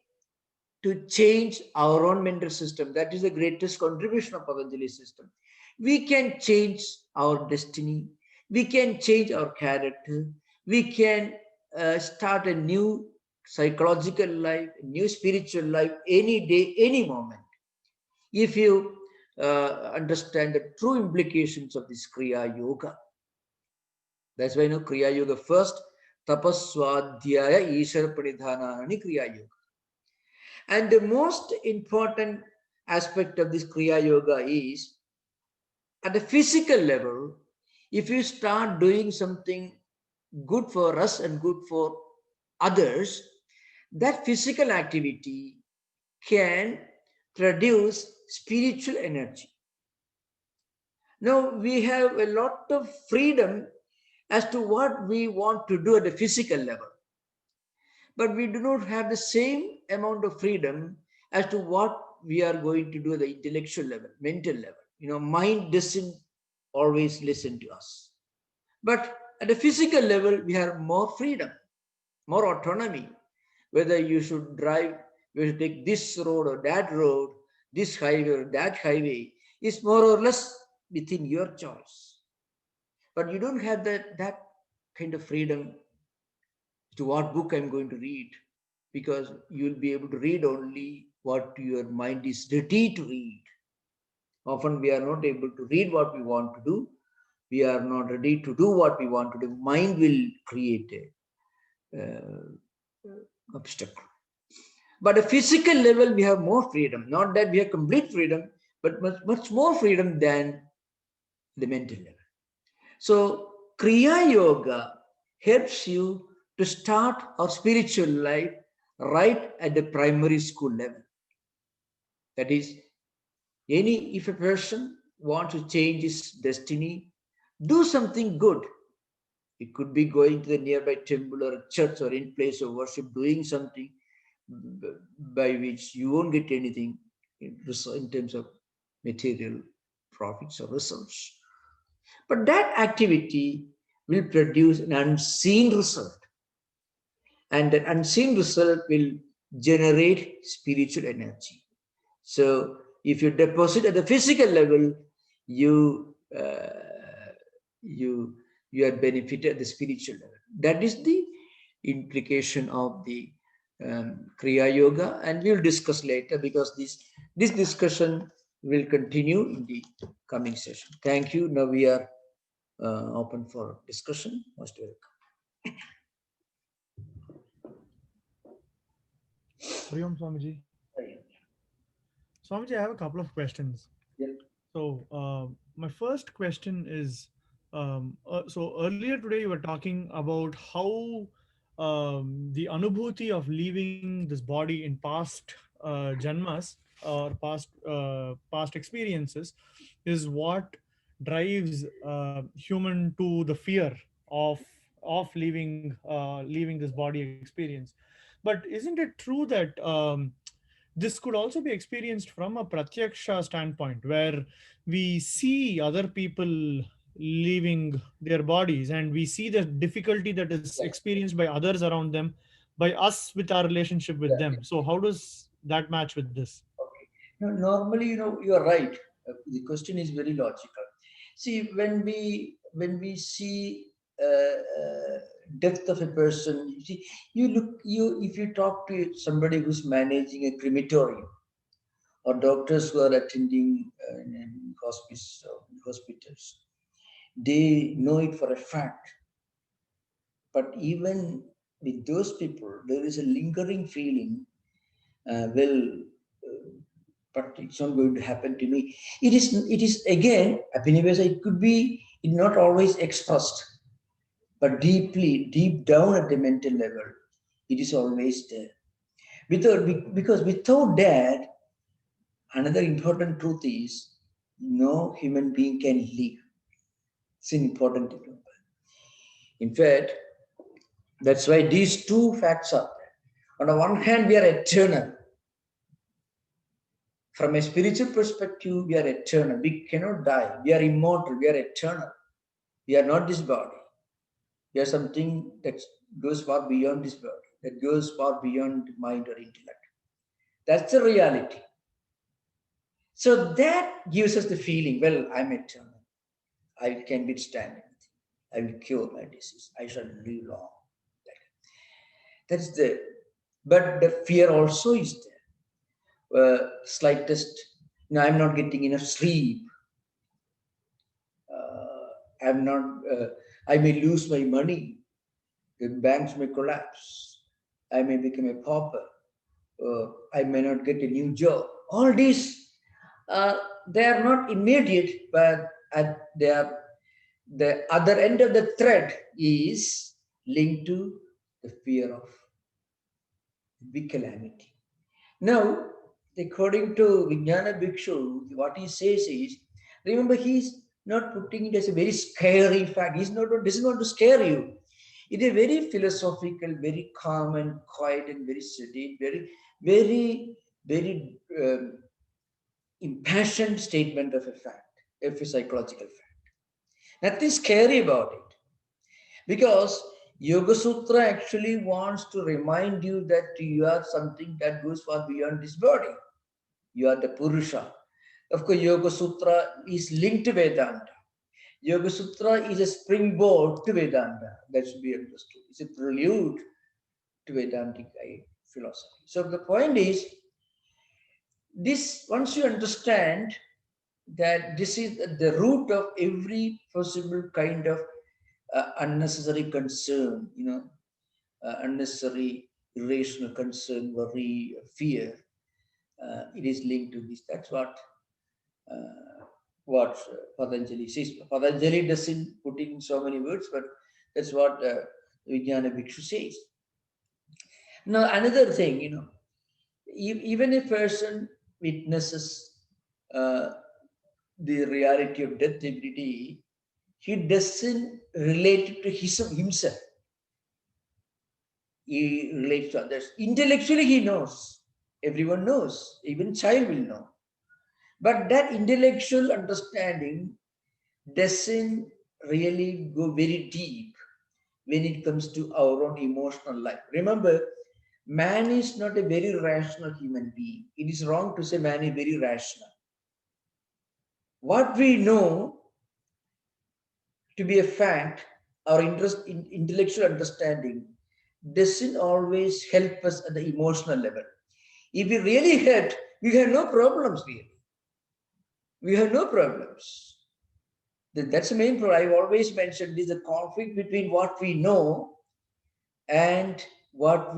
to change our own mental system. That is the greatest contribution of Patanjali's system. We can change our destiny. We can change our character. We can start a new psychological life, a new spiritual life any day, any moment. If you understand the true implications of this Kriya Yoga. That's why Kriya Yoga first, tapaswadhyaya ishara pranidhanani Kriya Yoga. And the most important aspect of this Kriya Yoga is at the physical level, if you start doing something good for us and good for others, that physical activity can produce spiritual energy. Now, we have a lot of freedom as to what we want to do at the physical level, but we do not have the same amount of freedom as to what we are going to do at the intellectual level, mental level. Mind doesn't always listen to us. But at the physical level, we have more freedom, more autonomy. Whether you should drive, you should take this road or that road, this highway or that highway, is more or less within your choice. But you don't have that kind of freedom to what book I'm going to read, because you'll be able to read only what your mind is ready to read. Often we are not able to read what we want to do. We are not ready to do what we want to do. Mind will create a obstacle. But at physical level, we have more freedom. Not that we have complete freedom, but much more freedom than the mental level. So Kriya Yoga helps you to start our spiritual life right at the primary school level. That is, if a person wants to change his destiny, do something good. It could be going to the nearby temple or a church or in place of worship, doing something by which you won't get anything in terms of material profits or results. But that activity will produce an unseen result. And that unseen result will generate spiritual energy. So if you deposit at the physical level, you you you are benefited at the spiritual level. That is the implication of the Kriya Yoga, and we'll discuss later, because this discussion will continue in the coming session. Thank you. Now we are open for discussion. Most welcome. Hariom Swamiji. Swamiji, I have a couple of questions. Yeah. So, my first question is, so earlier today you were talking about how the anubhuti of leaving this body in past janmas or past experiences is what drives human to the fear of leaving this body experience. But isn't it true that this could also be experienced from a pratyaksha standpoint, where we see other people leaving their bodies, and we see the difficulty that is Yeah, experienced by others around them, by us with our relationship with yeah, them. So how does that match with this? okay. Now, normally, you are right. The question is very logical. See, when we see depth of a person, you see, if you talk to somebody who's managing a crematorium, or doctors who are attending in hospice or hospitals, they know it for a fact. But even with those people, there is a lingering feeling. Well, uh, but it's not going to happen to me. It is again, Abhinivesa, it could be not always expressed, but deep down at the mental level, it is always there. Because without that, another important truth is no human being can live. It's an important thing. In fact, that's why these two facts are there. On the one hand, we are eternal. From a spiritual perspective, we are eternal. We cannot die. We are immortal. We are eternal. We are not this body. We are something that goes far beyond this body, that goes far beyond mind or intellect. That's the reality. So that gives us the feeling, well, I'm eternal. I can withstand anything. I will cure my disease. I shall live long. That's the, but the fear also is there. Slightest, I'm not getting enough sleep. I'm not, I may lose my money. The banks may collapse. I may become a pauper. I may not get a new job. All these, they are not immediate, but they are the other end of the thread is linked to the fear of big calamity. Now, according to Vijnana Bhikshu, what he says is, remember, he's not putting it as a very scary fact. He's not doesn't want to scare you. It is very philosophical, very calm and quiet and very steady, very impassioned statement of a fact, of a psychological fact. Nothing scary about it. Because Yoga Sutra actually wants to remind you that you are something that goes far beyond this body. You are the Purusha. Of course, Yoga Sutra is linked to Vedanta. Yoga Sutra is a springboard to Vedanta. That should be understood. It's a prelude to Vedantic philosophy. So the point is, this once you understand that this is the root of every possible kind of unnecessary concern, unnecessary irrational concern, worry, fear. It is linked to this. That's what Patanjali says. Patanjali doesn't put it in so many words, but that's what Vijnana Bhikshu says. Now, another thing, even a person witnesses uh, the reality of death every day, he doesn't relate it to himself. He relates to others. Intellectually, he knows. Everyone knows. Even child will know. But that intellectual understanding doesn't really go very deep when it comes to our own emotional life. Remember, man is not a very rational human being. It is wrong to say man is very rational. What we know to be a fact, our interest in intellectual understanding doesn't always help us at the emotional level. If we really had, we have no problems really. We have no problems. That's the main problem. I've always mentioned is the conflict between what we know and what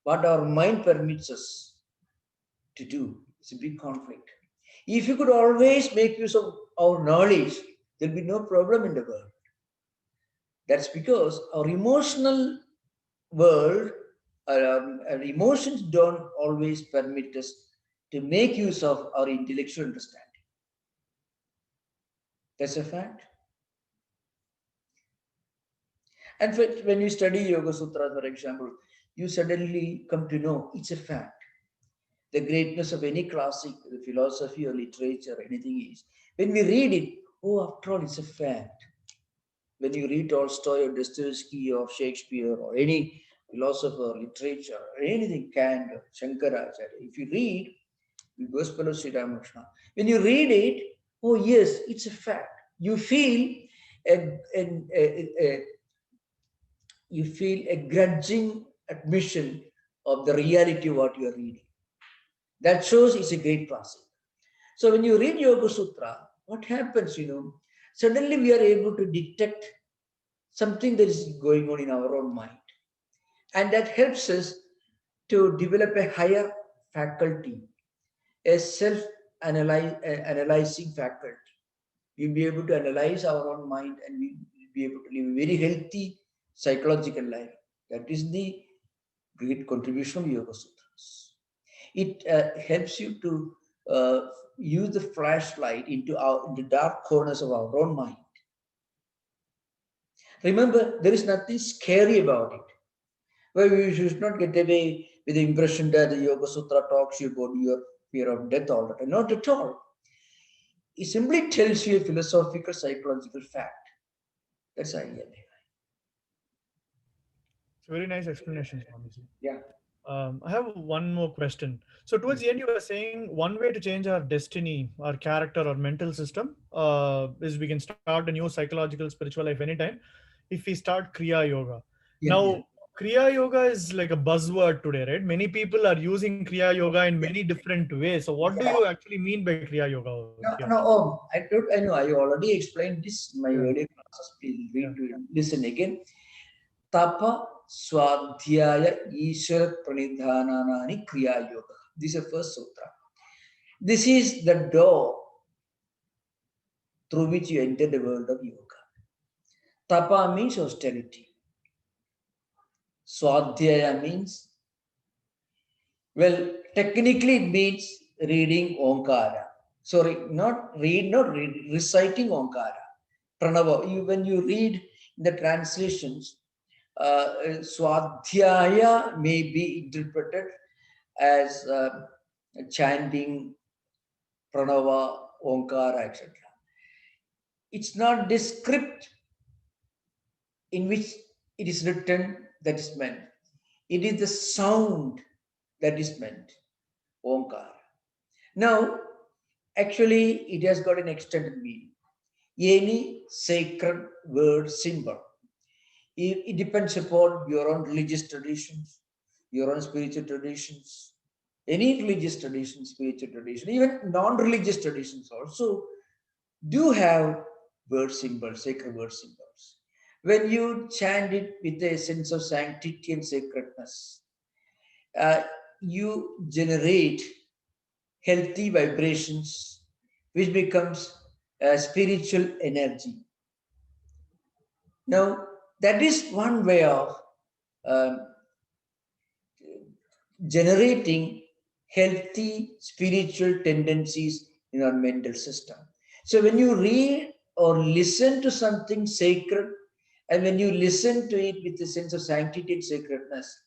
our mind permits us to do. It's a big conflict. If you could always make use of our knowledge, there'll be no problem in the world. That's because our emotional world, our emotions don't always permit us to make use of our intellectual understanding. That's a fact. And when you study Yoga Sutras, for example, you suddenly come to know it's a fact. the greatness of any classic philosophy or literature, anything is, when we read it, oh, after all, it's a fact. When you read Tolstoy or Dostoevsky or Shakespeare or any philosopher, literature, or anything, Kant, Shankaracharya, if you read the Gospel of Sri Ramakrishna, when you read it, oh yes, it's a fact. You feel a you feel a grudging admission of the reality of what you are reading. That shows it's a great classic. So when you read Yoga Sutra, what happens, suddenly we are able to detect something that is going on in our own mind. And that helps us to develop a higher faculty, a self-analyzing faculty. We'll be able to analyze our own mind and we'll be able to live a very healthy psychological life. That is the great contribution of Yoga Sutras. It helps you to use the flashlight into the dark corners of our own mind. Remember, there is nothing scary about it. Well, we should not get away with the impression that the Yoga Sutra talks you about your fear of death all the time. Not at all. It simply tells you a philosophical, psychological fact. That's the idea. It's a very nice explanation, Swamiji. Yeah. I have one more question. So towards the end, you were saying one way to change our destiny, our character, our mental system is we can start a new psychological, spiritual life anytime if we start Kriya Yoga. Yeah, yeah. Now, Kriya Yoga is like a buzzword today, right? Many people are using Kriya Yoga in many different ways. So what do you actually mean by Kriya Yoga over here? No, no, I know. I already explained this in my Yeah, earlier classes. Please yeah. read to listen again. Tapa Swadhyaya Ishwara Pranidhananani Kriya Yoga. This is the first sutra. This is the door through which you enter the world of yoga. Tapa means austerity. Swadhyaya means, well, technically it means reading Omkara. Sorry, not read, reciting Omkara. Pranava. When you read the translations, Swadhyaya may be interpreted as chanting Pranava, Omkara, etc. It's not the script in which it is written that is meant. It is the sound that is meant. Omkara. Now, actually, it has got an extended meaning. Any sacred word symbol. It depends upon your own religious traditions, your own spiritual traditions, any religious tradition, spiritual tradition, even non-religious traditions also do have word symbols, sacred word symbols. When you chant it with a sense of sanctity and sacredness, you generate healthy vibrations, which becomes spiritual energy. Now, that is one way of um, generating healthy spiritual tendencies in our mental system. So when you read or listen to something sacred, and when you listen to it with a sense of sanctity and sacredness,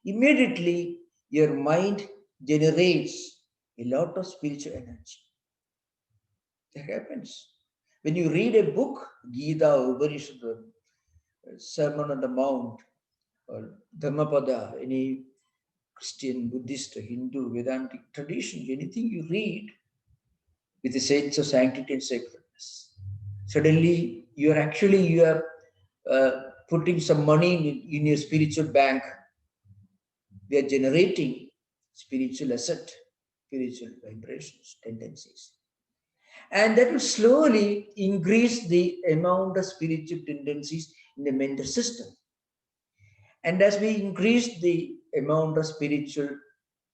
immediately your mind generates a lot of spiritual energy. That happens. When you read a book, Gita, Upanishad, Sermon on the Mount, or Dhammapada, any Christian, Buddhist, Hindu, Vedantic tradition, anything you read with a sense of sanctity and sacredness, suddenly you are putting some money in your spiritual bank. We are generating spiritual asset, spiritual vibrations, tendencies. And that will slowly increase the amount of spiritual tendencies in the mental system. And as we increase the amount of spiritual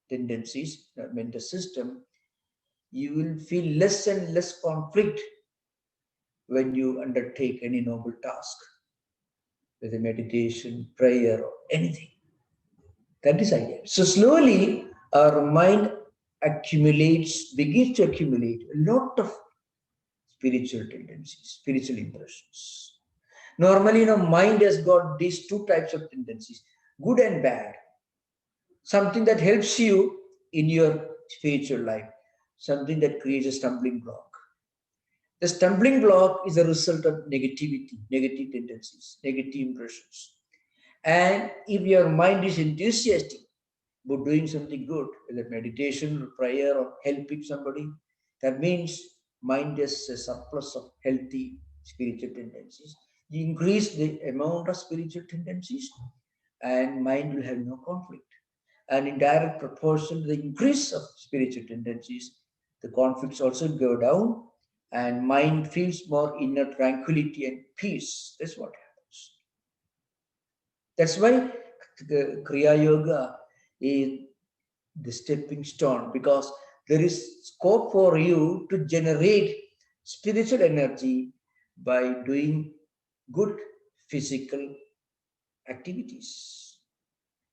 tendencies, mental system, you will feel less and less conflict when you undertake any noble task, whether meditation, prayer, or anything. That is idea. So slowly our mind begins to accumulate a lot of spiritual tendencies, spiritual impressions. Normally, mind has got these two types of tendencies, good and bad. Something that helps you in your spiritual life, something that creates a stumbling block. The stumbling block is a result of negativity, negative tendencies, negative impressions. And if your mind is enthusiastic about doing something good, whether meditation or prayer or helping somebody, that means mind has a surplus of healthy spiritual tendencies. You increase the amount of spiritual tendencies, and mind will have no conflict. And in direct proportion to the increase of spiritual tendencies, the conflicts also go down, and mind feels more inner tranquility and peace. That's what happens. That's why the Kriya Yoga is the stepping stone, because there is scope for you to generate spiritual energy by doing good physical activities.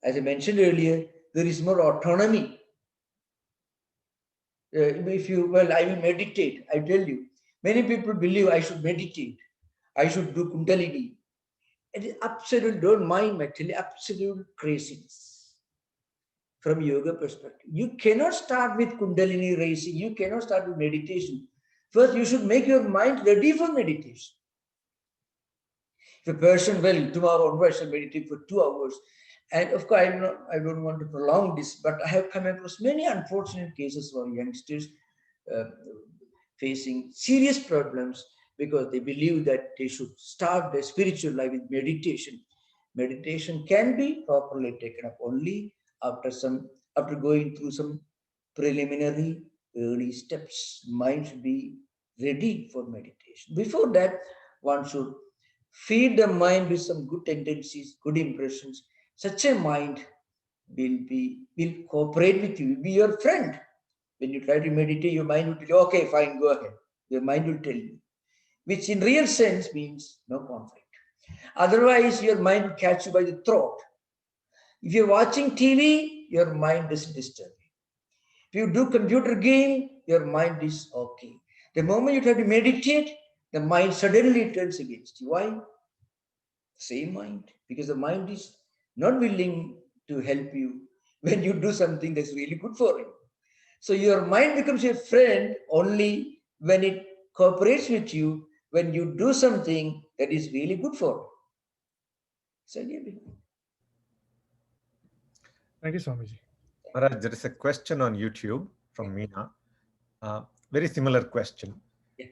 As I mentioned earlier, there is more autonomy. If you, well, I will meditate, I tell you. Many people believe I should meditate, I should do Kundalini. It is absolute, don't mind actually, absolute craziness from yoga perspective. You cannot start with Kundalini raising, you cannot start with meditation. First, you should make your mind ready for meditation. If a person, well, tomorrow onwards, I meditate for 2 hours. And of course, I don't want to prolong this, but I have come across many unfortunate cases of youngsters uh, facing serious problems because they believe that they should start their spiritual life with meditation. Meditation can be properly taken up only after going through some preliminary early steps. Mind should be ready for meditation. Before that, one should feed the mind with some good tendencies, good impressions. Such a mind will cooperate with you, will be your friend. When you try to meditate, your mind will tell you, okay, fine, go ahead. Your mind will tell you, which in real sense means no conflict. Otherwise, your mind will catch you by the throat. If you're watching TV, your mind doesn't disturb you. If you do computer game, your mind is okay. The moment you try to meditate, the mind suddenly turns against you. Why? Same mind. Because the mind is not willing to help you when you do something that's really good for you. So your mind becomes your friend only when it cooperates with you, when you do something that is really good for you. So, yeah. Thank you, Swamiji. Maharaj, there is a question on YouTube from Meena. Very similar question. Yeah.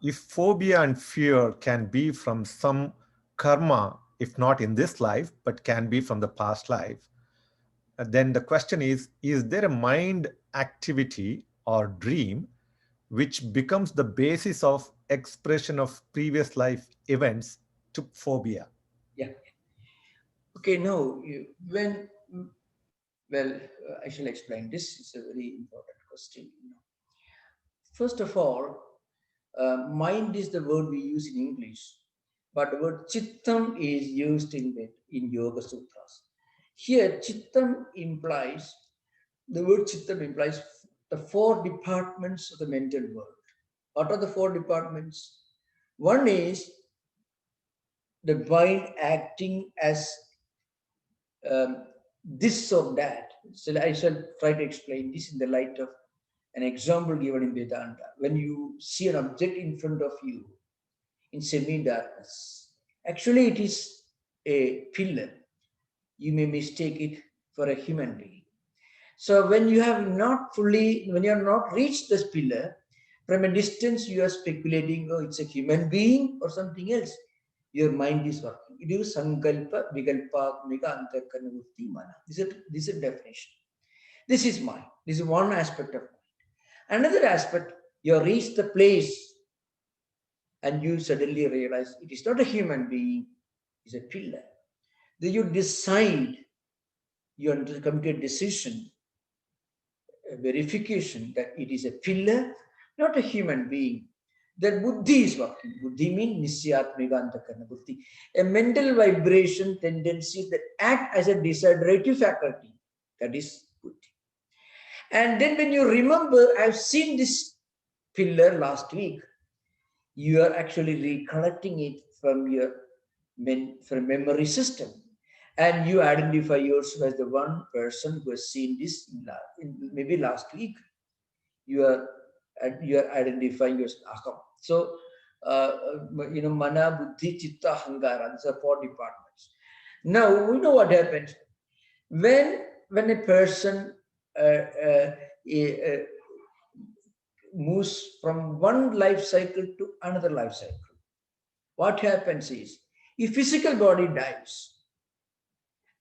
If phobia and fear can be from some karma, if not in this life, but can be from the past life, then the question is there a mind activity or dream which becomes the basis of expression of previous life events to phobia? Yeah. Okay, no, well, I shall explain. This is a very important question. First of all, mind is the word we use in English, but the word chittam is used in Yoga Sutras. Here, the word chittam implies the four departments of the mental world. What are the four departments? One is the mind acting as this or that. So I shall try to explain this in the light of an example given in Vedanta. When you see an object in front of you in semi-darkness, actually it is a pillar. You may mistake it for a human being. So when you have not reached this pillar, from a distance you are speculating, oh, it's a human being or something else. Your mind is working. It is sankalpa, vikalpa, mega antarkarna vrutti mana. This is a definition. This is mind. This is one aspect of mind. Another aspect, you reach the place and you suddenly realize it is not a human being, it's a pillar. Then you decide, you come to a decision, a verification that it is a pillar, not a human being. That buddhi is working. Buddhi means nisyatmika antakarna buddhi. A mental vibration tendency that act as a desiderative faculty. That is buddhi. And then when you remember, I've seen this pillar last week, you are actually recollecting it from your memory system. and you identify yourself as the one person who has seen this maybe last week. You are identifying yourself aham. So mana, buddhi, chitta, ahankara. These are 4 departments. Now we know what happens when a person moves from one life cycle to another life cycle. What happens is, if physical body dies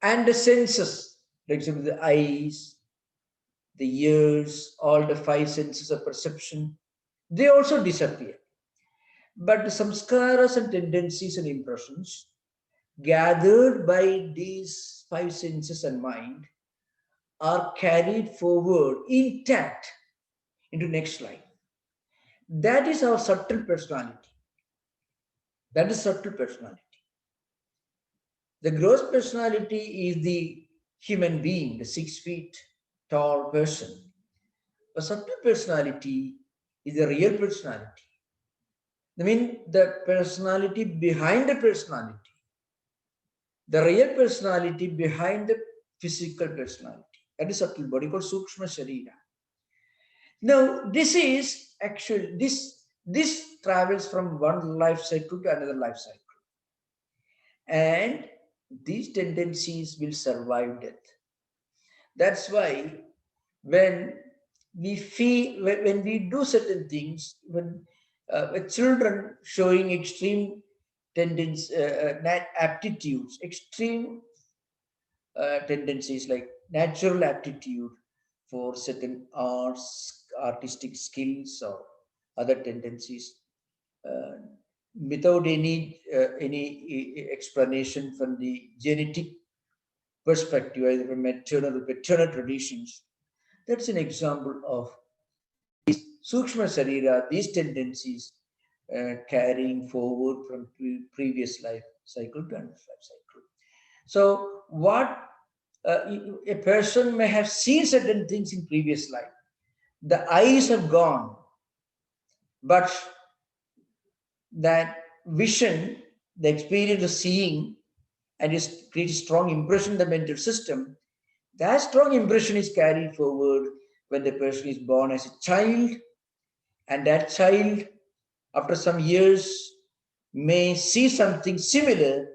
and the senses, for example, the eyes, the ears, all the 5 senses of perception, they also disappear. But the samskaras and tendencies and impressions gathered by these 5 senses and mind are carried forward intact into next life. That is our subtle personality. That is subtle personality. The gross personality is the human being, the 6 feet tall person. A subtle personality is the real personality. I mean, the personality behind the personality. The real personality behind the physical personality. That is subtle body called Sukshma Sharira. Now, this is actually, this travels from one life cycle to another life cycle. And these tendencies will survive death. That's why when we feel, when we do certain things, when with children showing extreme tendencies, aptitudes, extreme tendencies like natural aptitude for certain arts, artistic skills, or other tendencies, uh, without any explanation from the genetic perspective, either from maternal or paternal traditions. That's an example of these Sukshma Sarira, these tendencies carrying forward from previous life cycle to another life cycle. So, what a person may have seen certain things in previous life, the eyes have gone, but that vision, the experience of seeing, and it creates strong impression in the mental system. That strong impression is carried forward when the person is born as a child, and that child, after some years, may see something similar,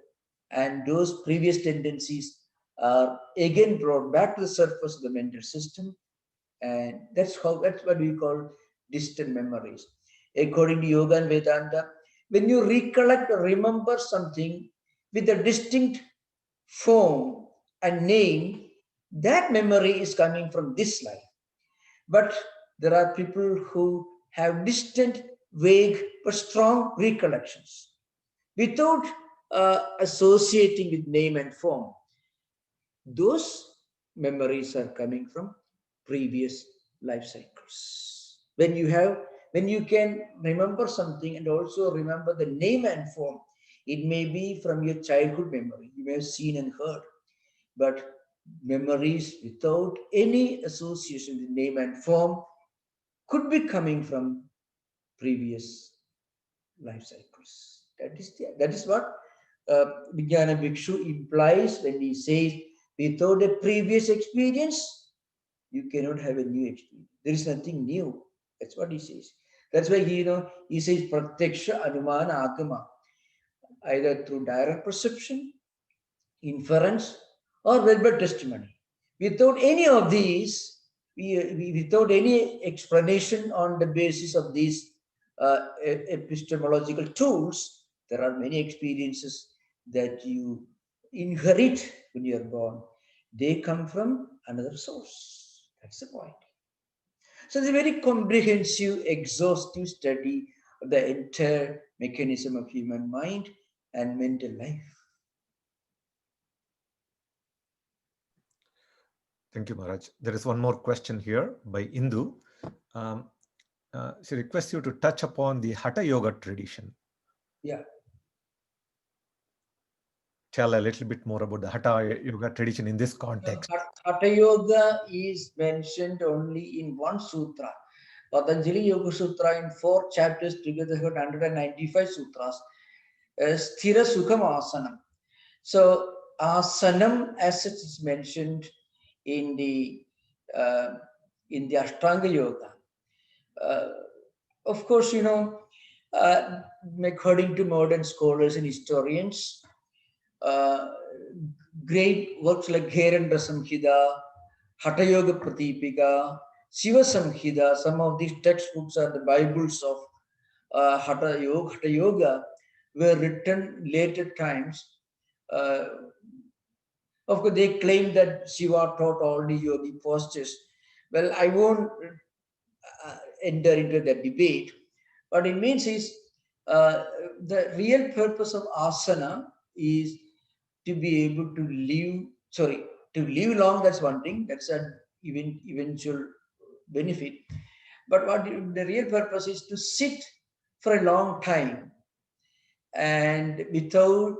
and those previous tendencies are again brought back to the surface of the mental system, and that's what we call distant memories. According to Yoga and Vedanta, when you recollect or remember something with a distinct form and name, that memory is coming from this life. But there are people who have distant, vague, but strong recollections without associating with name and form. Those memories are coming from previous life cycles. When you can remember something and also remember the name and form, it may be from your childhood memory. You may have seen and heard, but memories without any association with name and form could be coming from previous life cycles. That is what Vijnana Bhikshu implies when he says, without a previous experience, you cannot have a new experience. There is nothing new. That's what he says. That's why he says pratyaksha, anumana, agama, either through direct perception, inference, or verbal testimony. Without any of these, without any explanation on the basis of these epistemological tools, there are many experiences that you inherit when you are born. They come from another source. That's the point. So it's a very comprehensive, exhaustive study of the entire mechanism of human mind and mental life. Thank you, Maharaj. There is one more question here by Indu. She requests you to touch upon the Hatha Yoga tradition. Yeah. Tell a little bit more about the Hatha Yoga tradition in this context. Hatha Yoga is mentioned only in one sutra. Patanjali Yoga Sutra in 4 chapters, together 195 sutras, Sthira Sukham Asanam. So asanam, as it is mentioned in the uh, Ashtanga Yoga. Uh, of course, uh, according to modern scholars and historians, uh, great works like Gherendra Samhita, Hatha Yoga Pratipika, Shiva Samhita, some of these textbooks are the Bibles of Hatha Yoga. Hatha Yoga were written later times. Uh, of course, they claim that Shiva taught all the yogi postures. Well, I won't enter into that debate. What it means is uh, the real purpose of asana is to be able to live, sorry, to live long, that's one thing, that's an eventual benefit. But what the real purpose is to sit for a long time and without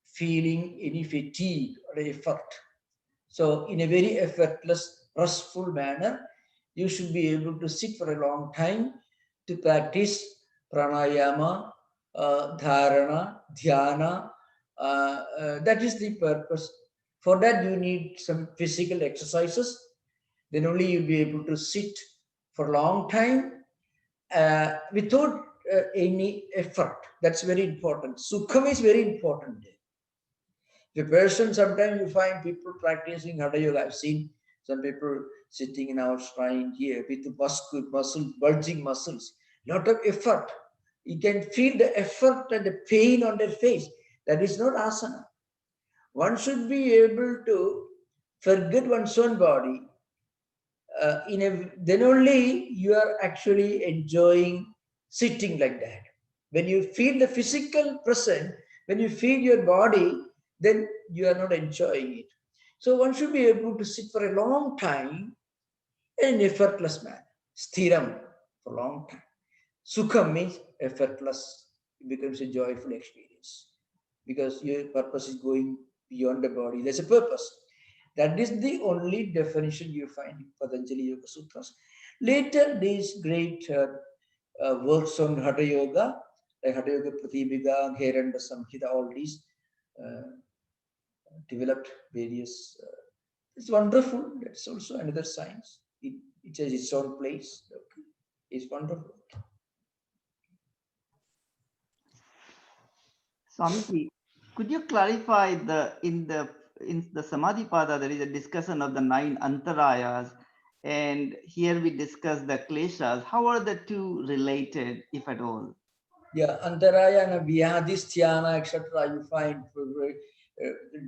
feeling any fatigue or effort. So, in a very effortless, restful manner, you should be able to sit for a long time to practice pranayama, dharana, dhyana. That is the purpose. For that, you need some physical exercises. Then only you'll be able to sit for a long time without any effort. That's very important. Sukham is very important. The person, sometimes you find people practicing Hatha Yoga. I've seen some people sitting in our shrine here with bulging muscles, lot of effort. You can feel the effort and the pain on their face. That is not asana. One should be able to forget one's own body. Then only you are actually enjoying sitting like that. When you feel the physical present, when you feel your body, then you are not enjoying it. So one should be able to sit for a long time in an effortless manner. Sthiram for a long time. Sukham means effortless. It becomes a joyful experience because your purpose is going beyond the body. There's a purpose. That is the only definition you find in Patanjali Yoga Sutras. Later, these great works on Hatha Yoga, like Hatha Yoga Pratipika, Gheranda Samhita, all these uh, developed various. It's wonderful. That's also another science. It has its own place. Okay. It's wonderful. Swamiji, could you clarify in the Samadhi Pada there is a discussion of the 9 antarayas, and here we discuss the kleshas. How are the two related, if at all? Yeah, Antarayana, Vyadhisthana, etc. You find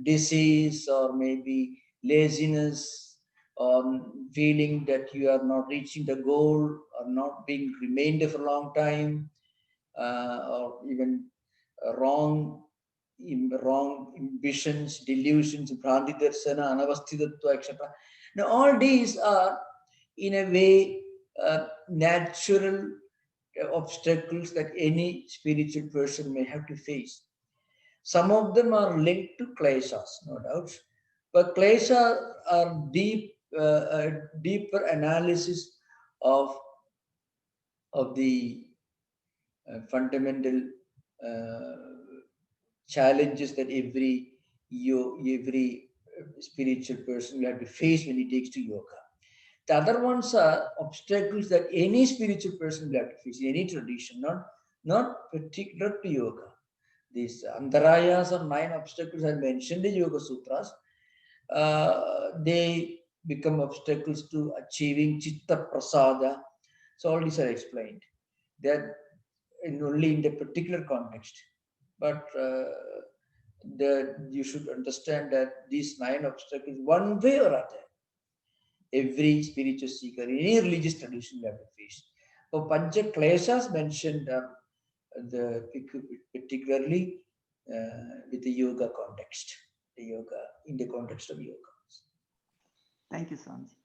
disease or maybe laziness or feeling that you are not reaching the goal or not being remained for a long time or even wrong ambitions, delusions, Bhranti Darsana, Anavasthitatva, etc. Now, all these are in a way natural obstacles that any spiritual person may have to face. Some of them are linked to kleshas, no doubt, but kleshas are deeper analysis of the fundamental uh, challenges that every spiritual person will have to face when he takes to yoga. The other ones are obstacles that any spiritual person will have to face in any tradition, not particular to yoga. These antarayas or 9 obstacles I mentioned in Yoga Sutras, they become obstacles to achieving chitta prasada. So all these are explained. They're only in the particular context. But you should understand that these 9 obstacles, one way or other, every spiritual seeker in any religious tradition will have to face. So Pancha Kleshas mentioned particularly with the yoga context, the yoga in the context of yoga. Thank you, Swamiji.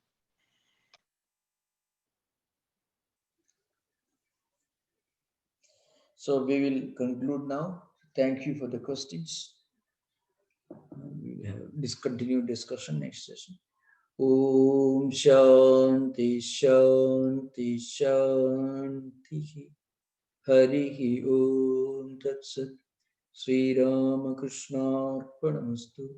So we will conclude now. Thank you for the questions. We will have discontinued discussion next session. Om Shanti Shanti Shanti. Hari Om Tat Sat. Sri Ramakrishna Arpanamastu.